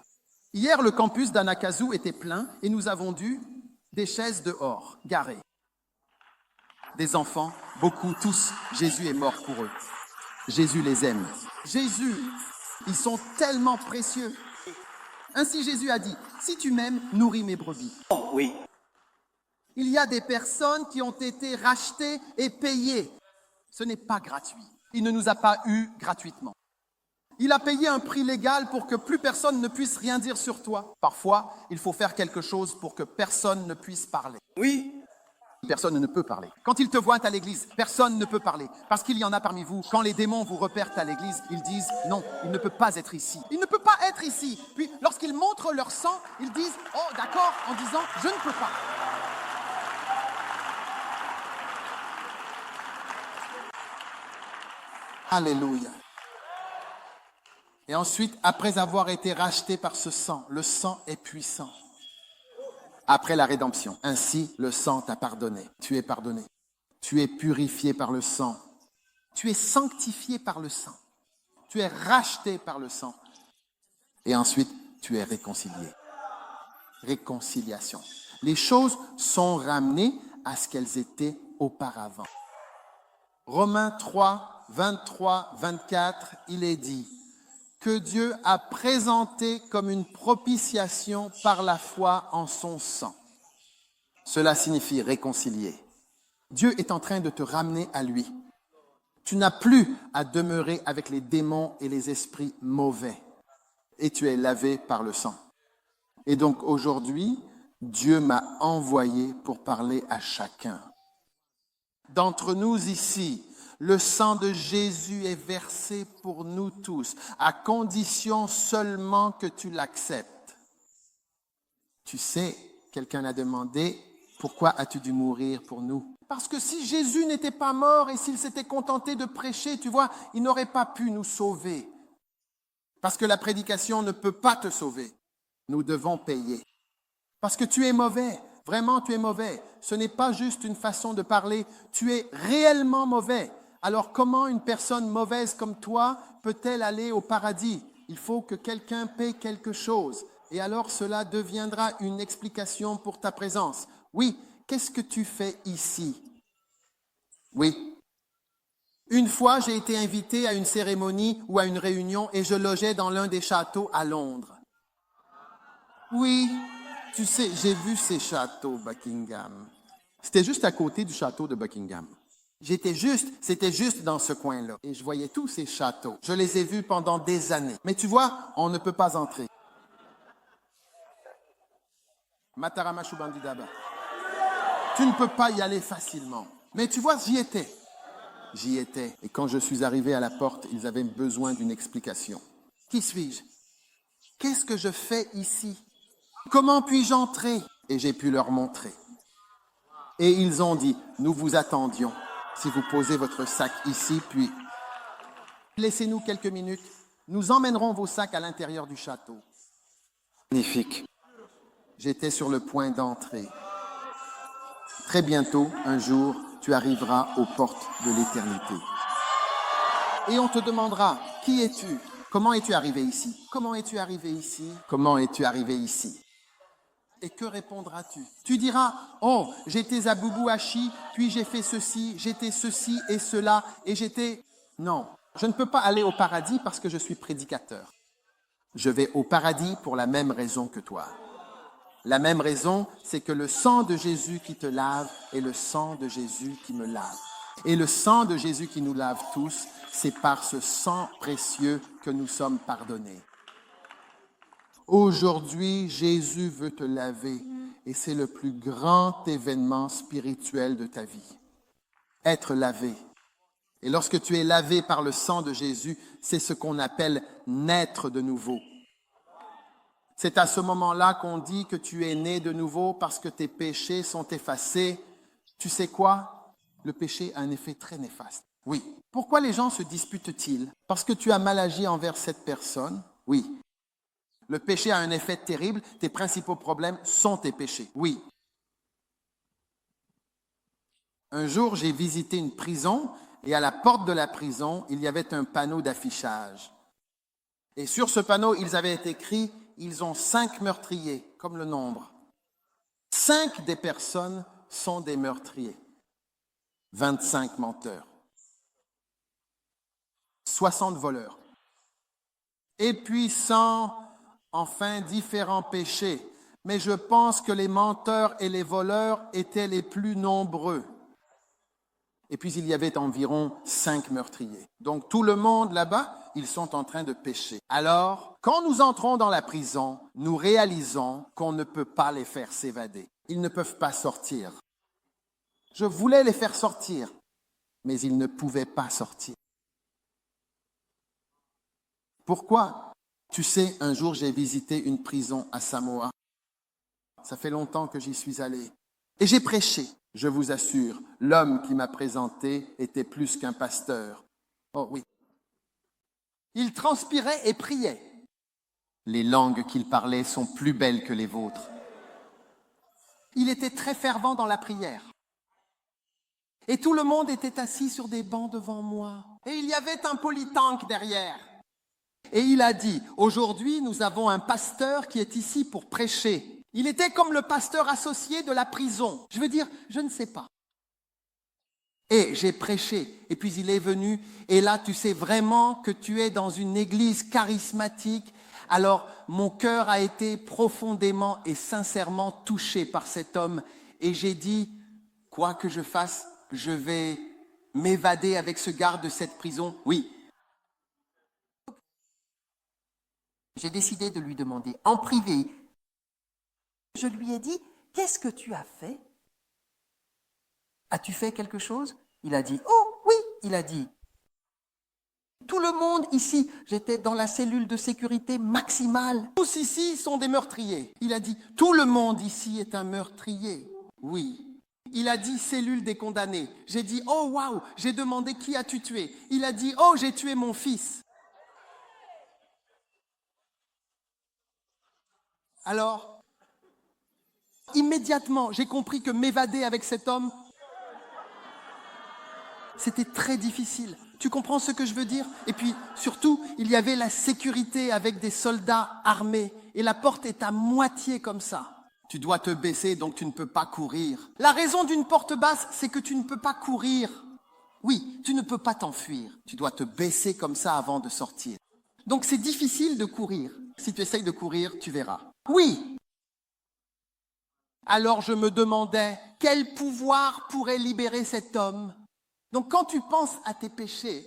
Hier, le campus d'Anakazu était plein et nous avons dû des chaises dehors, garées. Des enfants, beaucoup, tous. Jésus est mort pour eux. Jésus les aime. Jésus, ils sont tellement précieux. Ainsi Jésus a dit, si tu m'aimes, nourris mes brebis. Oh oui. Il y a des personnes qui ont été rachetées et payées. Ce n'est pas gratuit. Il ne nous a pas eus gratuitement. Il a payé un prix légal pour que plus personne ne puisse rien dire sur toi. Parfois, il faut faire quelque chose pour que personne ne puisse parler. Oui, Personne ne peut parler. Quand ils te voient à l'église, personne ne peut parler. Parce qu'il y en a parmi vous, quand les démons vous repèrent à l'église, ils disent « Non, il ne peut pas être ici. Il ne peut pas être ici. » Puis, lorsqu'ils montrent leur sang, ils disent « Oh, d'accord » en disant « Je ne peux pas. » Alléluia. Et ensuite, après avoir été racheté par ce sang, le sang est puissant. Après la rédemption, ainsi le sang t'a pardonné. Tu es pardonné. Tu es purifié par le sang. Tu es sanctifié par le sang. Tu es racheté par le sang. Et ensuite, tu es réconcilié. Réconciliation. Les choses sont ramenées à ce qu'elles étaient auparavant. Romains 3, 23, 24, il est dit que Dieu a présenté comme une propitiation par la foi en son sang. Cela signifie réconcilier. Dieu est en train de te ramener à lui. Tu n'as plus à demeurer avec les démons et les esprits mauvais. Et tu es lavé par le sang. Et donc aujourd'hui, Dieu m'a envoyé pour parler à chacun. D'entre nous ici, le sang de Jésus est versé pour nous tous, à condition seulement que tu l'acceptes. Tu sais, quelqu'un a demandé, pourquoi as-tu dû mourir pour nous? Parce que si Jésus n'était pas mort et s'il s'était contenté de prêcher, tu vois, il n'aurait pas pu nous sauver. Parce que la prédication ne peut pas te sauver. Nous devons payer. Parce que tu es mauvais. Vraiment, tu es mauvais. Ce n'est pas juste une façon de parler. Tu es réellement mauvais. Alors, comment une personne mauvaise comme toi peut-elle aller au paradis? Il faut que quelqu'un paie quelque chose. Et alors, cela deviendra une explication pour ta présence. Oui, qu'est-ce que tu fais ici? Oui. Une fois, j'ai été invité à une cérémonie ou à une réunion et je logeais dans l'un des châteaux à Londres. Oui, tu sais, j'ai vu ces châteaux Buckingham. C'était juste à côté du château de Buckingham. C'était juste dans ce coin-là. Et je voyais tous ces châteaux. Je les ai vus pendant des années. Mais tu vois, on ne peut pas entrer. Mataramashu Bandidaba. Tu ne peux pas y aller facilement. Mais tu vois, j'y étais. J'y étais. Et quand je suis arrivé à la porte, ils avaient besoin d'une explication. Qui suis-je? Qu'est-ce que je fais ici? Comment puis-je entrer? Et j'ai pu leur montrer. Et ils ont dit, nous vous attendions. Si vous posez votre sac ici, puis laissez-nous quelques minutes. Nous emmènerons vos sacs à l'intérieur du château. Magnifique. J'étais sur le point d'entrer. Très bientôt, un jour, tu arriveras aux portes de l'éternité. Et on te demandera, qui es-tu? Comment es-tu arrivé ici? Comment es-tu arrivé ici? Comment es-tu arrivé ici? Et que répondras-tu? Tu diras, oh, j'étais à Boubouachi, puis j'ai fait ceci, j'étais ceci et cela, et j'étais... Non, je ne peux pas aller au paradis parce que je suis prédicateur. Je vais au paradis pour la même raison que toi. La même raison, c'est que le sang de Jésus qui te lave est le sang de Jésus qui me lave. Et le sang de Jésus qui nous lave tous, c'est par ce sang précieux que nous sommes pardonnés. Aujourd'hui, Jésus veut te laver et c'est le plus grand événement spirituel de ta vie. Être lavé. Et lorsque tu es lavé par le sang de Jésus, c'est ce qu'on appelle naître de nouveau. C'est à ce moment-là qu'on dit que tu es né de nouveau parce que tes péchés sont effacés. Tu sais quoi? Le péché a un effet très néfaste. Oui. Pourquoi les gens se disputent-ils? Parce que tu as mal agi envers cette personne? Oui. Le péché a un effet terrible. Tes principaux problèmes sont tes péchés. Oui. Un jour, j'ai visité une prison et à la porte de la prison, il y avait un panneau d'affichage. Et sur ce panneau, ils avaient écrit « Ils ont 5 meurtriers », comme le nombre. 5 des personnes sont des meurtriers. 25 menteurs. 60 voleurs. Et puis 100, enfin, différents péchés. Mais je pense que les menteurs et les voleurs étaient les plus nombreux. Et puis il y avait environ 5 meurtriers. Donc tout le monde là-bas, ils sont en train de pécher. Alors, quand nous entrons dans la prison, nous réalisons qu'on ne peut pas les faire s'évader. Ils ne peuvent pas sortir. Je voulais les faire sortir, mais ils ne pouvaient pas sortir. Pourquoi? Tu sais, un jour j'ai visité une prison à Samoa. Ça fait longtemps que j'y suis allé. Et j'ai prêché. Je vous assure, l'homme qui m'a présenté était plus qu'un pasteur. Oh oui. Il transpirait et priait. Les langues qu'il parlait sont plus belles que les vôtres. Il était très fervent dans la prière. Et tout le monde était assis sur des bancs devant moi. Et il y avait un polytank derrière. Et il a dit, aujourd'hui, nous avons un pasteur qui est ici pour prêcher. Il était comme le pasteur associé de la prison. Je veux dire, je ne sais pas. Et j'ai prêché, et puis il est venu, et là, tu sais vraiment que tu es dans une église charismatique. Alors, mon cœur a été profondément et sincèrement touché par cet homme. Et j'ai dit, quoi que je fasse, je vais m'évader avec ce garde de cette prison. Oui. J'ai décidé de lui demander en privé. Je lui ai dit, qu'est-ce que tu as fait? As-tu fait quelque chose? Il a dit, oh oui, il a dit. Tout le monde ici, j'étais dans la cellule de sécurité maximale. Tous ici sont des meurtriers. Il a dit, tout le monde ici est un meurtrier. Oui. Il a dit, cellule des condamnés. J'ai dit, oh waouh, j'ai demandé qui as-tu tué? Il a dit, oh j'ai tué mon fils. Alors, immédiatement, j'ai compris que m'évader avec cet homme, c'était très difficile. Tu comprends ce que je veux dire? Et puis, surtout, il y avait la sécurité avec des soldats armés. Et la porte est à moitié comme ça. Tu dois te baisser, donc tu ne peux pas courir. La raison d'une porte basse, c'est que tu ne peux pas courir. Oui, tu ne peux pas t'enfuir. Tu dois te baisser comme ça avant de sortir. Donc c'est difficile de courir. Si tu essayes de courir, tu verras. Oui. Alors je me demandais, quel pouvoir pourrait libérer cet homme? Donc quand tu penses à tes péchés,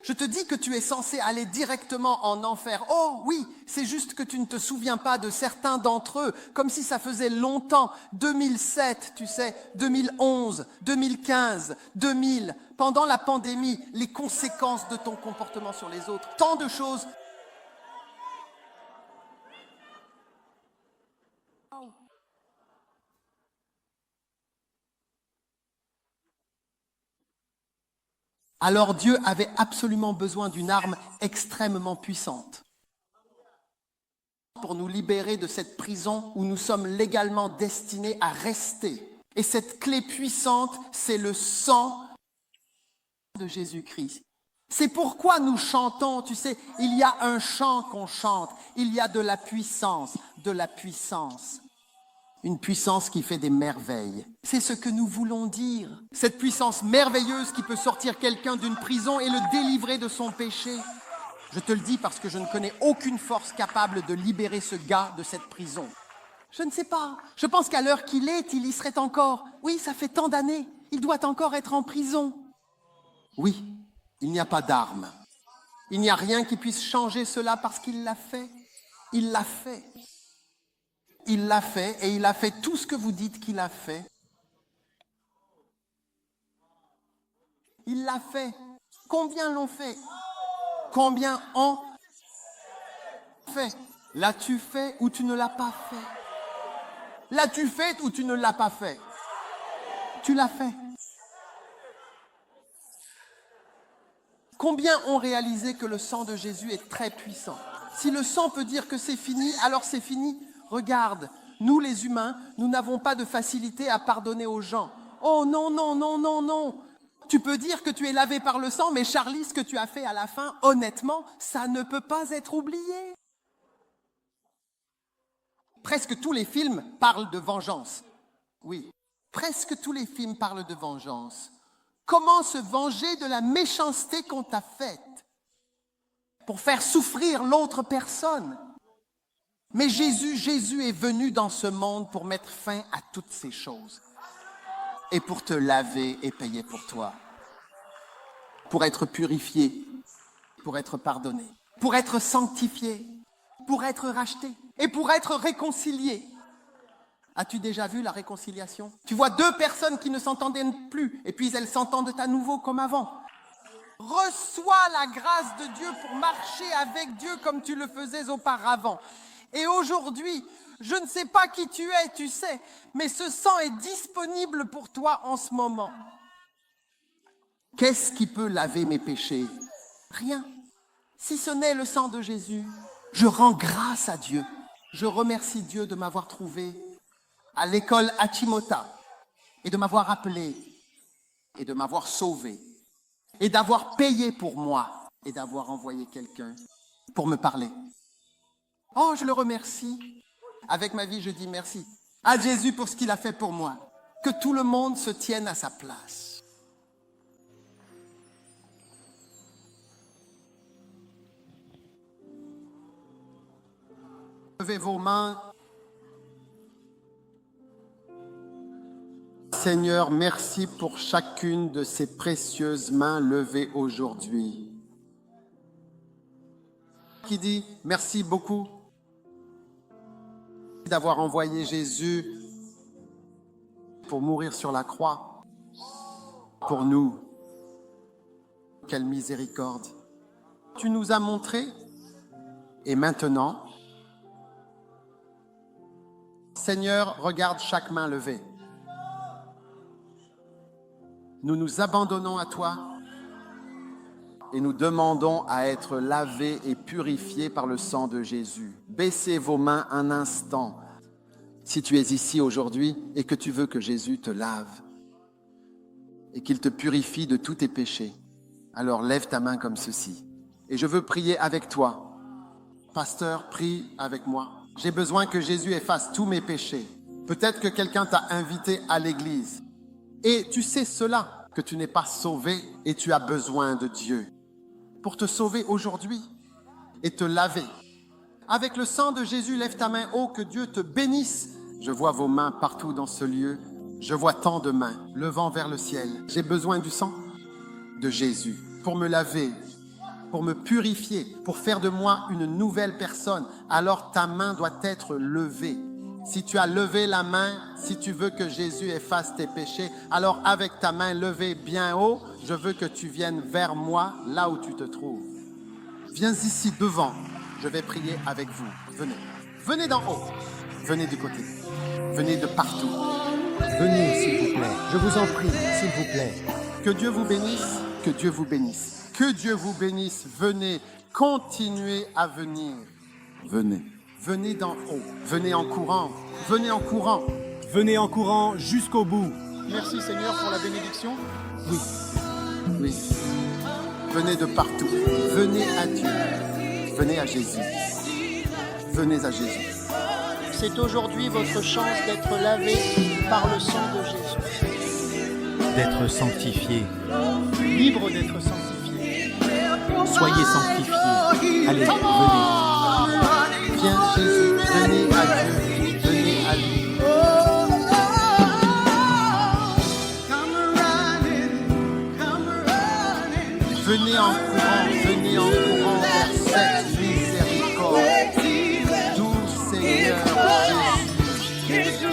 je te dis que tu es censé aller directement en enfer. Oh oui, c'est juste que tu ne te souviens pas de certains d'entre eux, comme si ça faisait longtemps. 2007, tu sais, 2011, 2015, 2000, pendant la pandémie, les conséquences de ton comportement sur les autres, tant de choses. Alors Dieu avait absolument besoin d'une arme extrêmement puissante pour nous libérer de cette prison où nous sommes légalement destinés à rester. Et cette clé puissante, c'est le sang de Jésus-Christ. C'est pourquoi nous chantons, tu sais, il y a un chant qu'on chante, il y a de la puissance, de la puissance. Une puissance qui fait des merveilles. C'est ce que nous voulons dire. Cette puissance merveilleuse qui peut sortir quelqu'un d'une prison et le délivrer de son péché. Je te le dis parce que je ne connais aucune force capable de libérer ce gars de cette prison. Je ne sais pas. Je pense qu'à l'heure qu'il est, il y serait encore. Oui, ça fait tant d'années. Il doit encore être en prison. Oui, il n'y a pas d'arme. Il n'y a rien qui puisse changer cela parce qu'il l'a fait. Il l'a fait. Il l'a fait et il a fait tout ce que vous dites qu'il a fait. Il l'a fait. Combien l'ont fait? Combien ont fait? L'as-tu fait ou tu ne l'as pas fait? L'as-tu fait ou tu ne l'as pas fait? Tu l'as fait. Combien ont réalisé que le sang de Jésus est très puissant? Si le sang peut dire que c'est fini, alors c'est fini. Regarde, nous les humains, nous n'avons pas de facilité à pardonner aux gens. Oh non, non, non, non, non. Tu peux dire que tu es lavé par le sang, mais Charlie, ce que tu as fait à la fin, honnêtement, ça ne peut pas être oublié. Presque tous les films parlent de vengeance. Oui, presque tous les films parlent de vengeance. Comment se venger de la méchanceté qu'on t'a faite pour faire souffrir l'autre personne? Mais Jésus est venu dans ce monde pour mettre fin à toutes ces choses. et pour te laver et payer pour toi. Pour être purifié, pour être pardonné, pour être sanctifié, pour être racheté et pour être réconcilié. As-tu déjà vu la réconciliation? Tu vois deux personnes qui ne s'entendaient plus et puis elles s'entendent à nouveau comme avant. Reçois la grâce de Dieu pour marcher avec Dieu comme tu le faisais auparavant. Et aujourd'hui, je ne sais pas qui tu es, tu sais, mais ce sang est disponible pour toi en ce moment. Qu'est-ce qui peut laver mes péchés? Rien. Si ce n'est le sang de Jésus, je rends grâce à Dieu. Je remercie Dieu de m'avoir trouvé à l'école Achimota et de m'avoir appelé et de m'avoir sauvé et d'avoir payé pour moi et d'avoir envoyé quelqu'un pour me parler. Oh, je le remercie. Avec ma vie, je dis merci à Jésus pour ce qu'il a fait pour moi. Que tout le monde se tienne à sa place. Levez vos mains. Seigneur, merci pour chacune de ces précieuses mains levées aujourd'hui. Qui dit merci beaucoup d'avoir envoyé Jésus pour mourir sur la croix pour nous. Quelle miséricorde. Tu nous as montré et maintenant, Seigneur, regarde chaque main levée. Nous nous abandonnons à toi et nous demandons à être lavés et purifiés par le sang de Jésus. Baissez vos mains un instant si tu es ici aujourd'hui et que tu veux que Jésus te lave et qu'il te purifie de tous tes péchés. Alors lève ta main comme ceci. Et je veux prier avec toi. Pasteur, prie avec moi. J'ai besoin que Jésus efface tous mes péchés. Peut-être que quelqu'un t'a invité à l'église. Et tu sais cela, que tu n'es pas sauvé et tu as besoin de Dieu pour te sauver aujourd'hui et te laver. Avec le sang de Jésus, lève ta main haut, que Dieu te bénisse. Je vois vos mains partout dans ce lieu. Je vois tant de mains levant vers le ciel. J'ai besoin du sang de Jésus pour me laver, pour me purifier, pour faire de moi une nouvelle personne. Alors ta main doit être levée. Si tu as levé la main, si tu veux que Jésus efface tes péchés, alors avec ta main levée bien haut, je veux que tu viennes vers moi, là où tu te trouves. Viens ici devant, je vais prier avec vous. Venez, venez d'en haut, venez du côté, venez de partout. Venez, s'il vous plaît, je vous en prie, s'il vous plaît. Que Dieu vous bénisse, que Dieu vous bénisse. Que Dieu vous bénisse, venez, continuez à venir. Venez. Venez d'en haut, venez en courant, venez en courant. Venez en courant jusqu'au bout. Merci Seigneur pour la bénédiction. Oui, oui. Venez de partout, venez à Dieu, venez à Jésus. Venez à Jésus. C'est aujourd'hui votre chance d'être lavé par le sang de Jésus. D'être sanctifié. Libre d'être sanctifié. Soyez sanctifiés. Allez, venez. Viens Jésus, venez à Dieu, venez à lui. Venez en courant vers cette miséricorde. Doux Seigneur Jésus.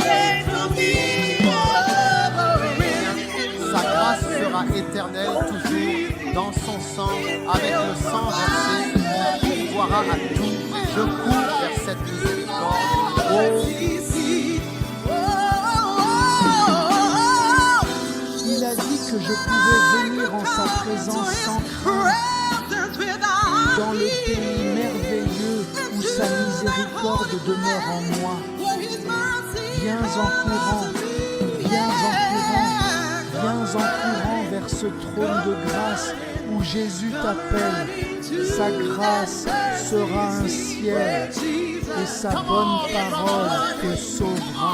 Sa grâce sera éternelle toujours dans son sang, avec le sang versé, on pourvoira à tout. Je cours vers cette miséricorde. Il a dit que je pouvais venir en sa présence sans crainte, dans le pays merveilleux où sa miséricorde demeure en moi. Viens en courant, viens en courant, viens en courant vers ce trône de grâce où Jésus t'appelle. Sa grâce sera un ciel et sa bonne parole te sauvera.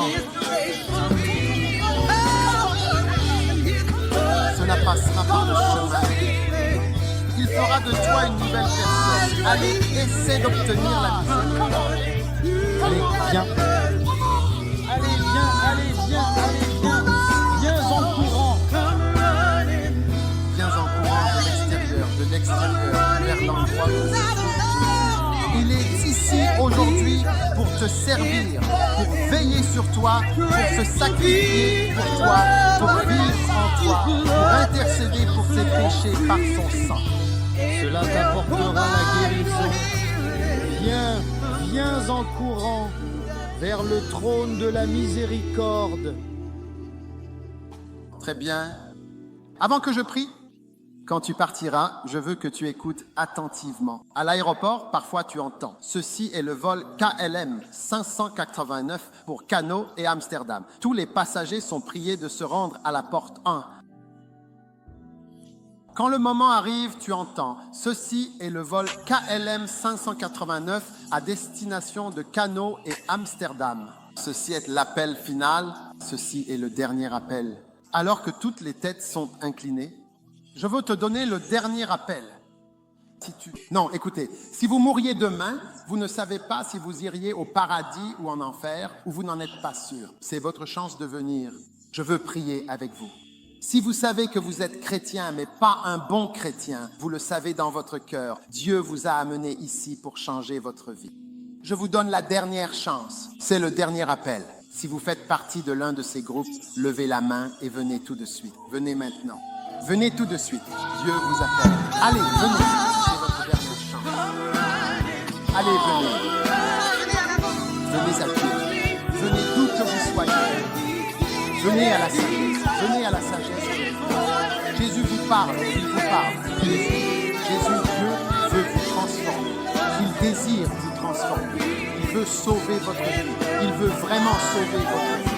Cela passera par le chemin. Il fera de toi une nouvelle personne. Allez, essaie d'obtenir la miséricorde. Allez, viens. Allez, viens. Viens en courant. aujourd'hui pour te servir, pour veiller sur toi, pour se sacrifier pour toi, pour vivre en toi, pour intercéder pour tes péchés par son sang. Cela t'apportera la guérison. Viens en courant vers le trône de la miséricorde. Très bien. Avant que je prie, quand tu partiras, je veux que tu écoutes attentivement. À l'aéroport, parfois tu entends. Ceci est le vol KLM 589 pour Kano et Amsterdam. Tous les passagers sont priés de se rendre à la porte 1. Quand le moment arrive, tu entends. Ceci est le vol KLM 589 à destination de Kano et Amsterdam. Ceci est l'appel final. Ceci est le dernier appel. Alors que toutes les têtes sont inclinées, je veux te donner le dernier appel. Non, écoutez, si vous mouriez demain, vous ne savez pas si vous iriez au paradis ou en enfer, ou vous n'en êtes pas sûr. C'est votre chance de venir. Je veux prier avec vous. Si vous savez que vous êtes chrétien, mais pas un bon chrétien, vous le savez dans votre cœur, Dieu vous a amené ici pour changer votre vie. Je vous donne la dernière chance. C'est le dernier appel. Si vous faites partie de l'un de ces groupes, levez la main et venez tout de suite. Venez maintenant. Venez tout de suite. Dieu vous appelle. Allez, venez. C'est votre dernière chance. Allez, venez. Venez à Dieu. Venez d'où que vous soyez. Venez à la sagesse. Venez à la sagesse. Jésus vous parle. Il vous parle. Jésus, Dieu, veut vous transformer. Il désire vous transformer. Il veut sauver votre vie. Il veut vraiment sauver votre vie.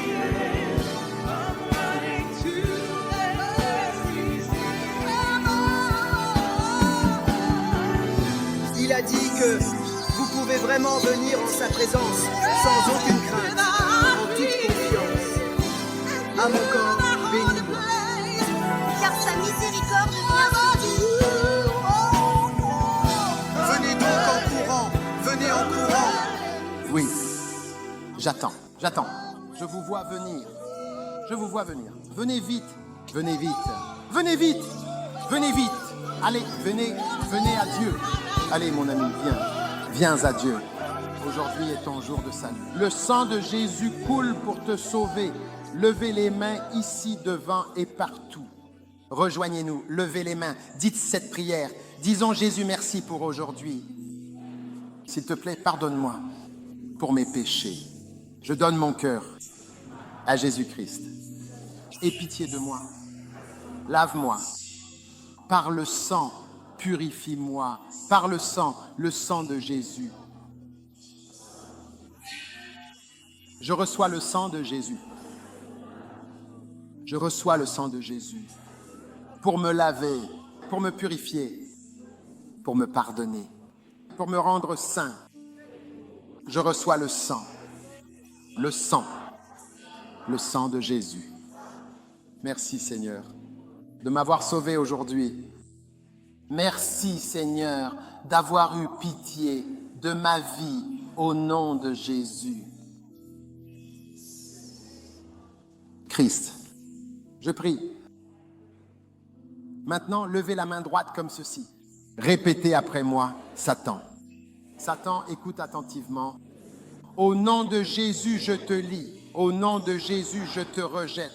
Il a dit que vous pouvez vraiment venir en sa présence sans aucune crainte, en toute confiance. À mon corps, bénis-moi. Car sa miséricorde vient de Dieu. Venez donc en courant, venez en courant. Oui, j'attends. Je vous vois venir. Venez vite. Venez vite. Allez, venez à Dieu. Allez, mon ami, viens à Dieu. Aujourd'hui est ton jour de salut. Le sang de Jésus coule pour te sauver. Levez les mains ici, devant et partout. Rejoignez-nous, levez les mains, dites cette prière. Disons Jésus merci pour aujourd'hui. S'il te plaît, pardonne-moi pour mes péchés. Je donne mon cœur à Jésus-Christ. Aie pitié de moi. Lave-moi. Par le sang, purifie-moi. Par le sang de Jésus. Je reçois le sang de Jésus. Je reçois le sang de Jésus pour me laver, pour me purifier, pour me pardonner, pour me rendre saint. Je reçois le sang de Jésus. Merci Seigneur de m'avoir sauvé aujourd'hui. Merci Seigneur d'avoir eu pitié de ma vie au nom de Jésus. Christ, je prie. Maintenant, levez la main droite comme ceci. Répétez après moi, Satan. Satan, écoute attentivement. Au nom de Jésus, je te lie. Au nom de Jésus, je te rejette.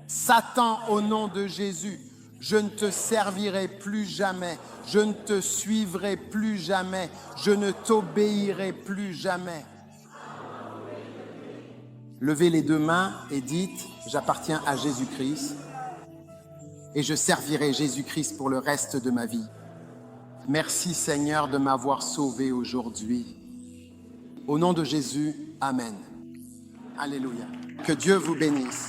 Satan, au nom de Jésus, je ne te servirai plus jamais. Je ne te suivrai plus jamais. Je ne t'obéirai plus jamais. Levez les deux mains et dites, j'appartiens à Jésus-Christ et je servirai Jésus-Christ pour le reste de ma vie. Merci Seigneur de m'avoir sauvé aujourd'hui. Au nom de Jésus, Amen. Alléluia. Que Dieu vous bénisse.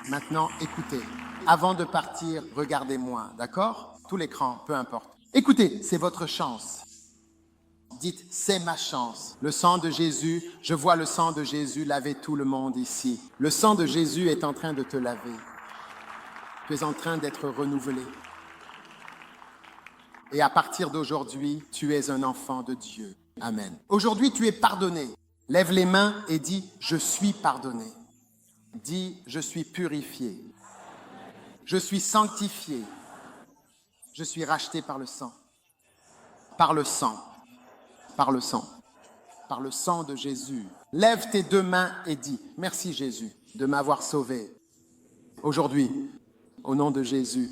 Maintenant, écoutez. Avant de partir, regardez-moi, d'accord? Tout l'écran, peu importe. Écoutez, c'est votre chance. Dites, c'est ma chance. Le sang de Jésus, je vois le sang de Jésus laver tout le monde ici. Le sang de Jésus est en train de te laver. Tu es en train d'être renouvelé. Et à partir d'aujourd'hui, tu es un enfant de Dieu. Amen. Aujourd'hui, tu es pardonné. Lève les mains et dis, je suis pardonné. Dis, je suis purifié. Je suis sanctifié. Je suis racheté par le sang. par le sang, par le sang, par le sang de Jésus. Lève tes deux mains et dis, merci Jésus de m'avoir sauvé. Aujourd'hui, au nom de Jésus,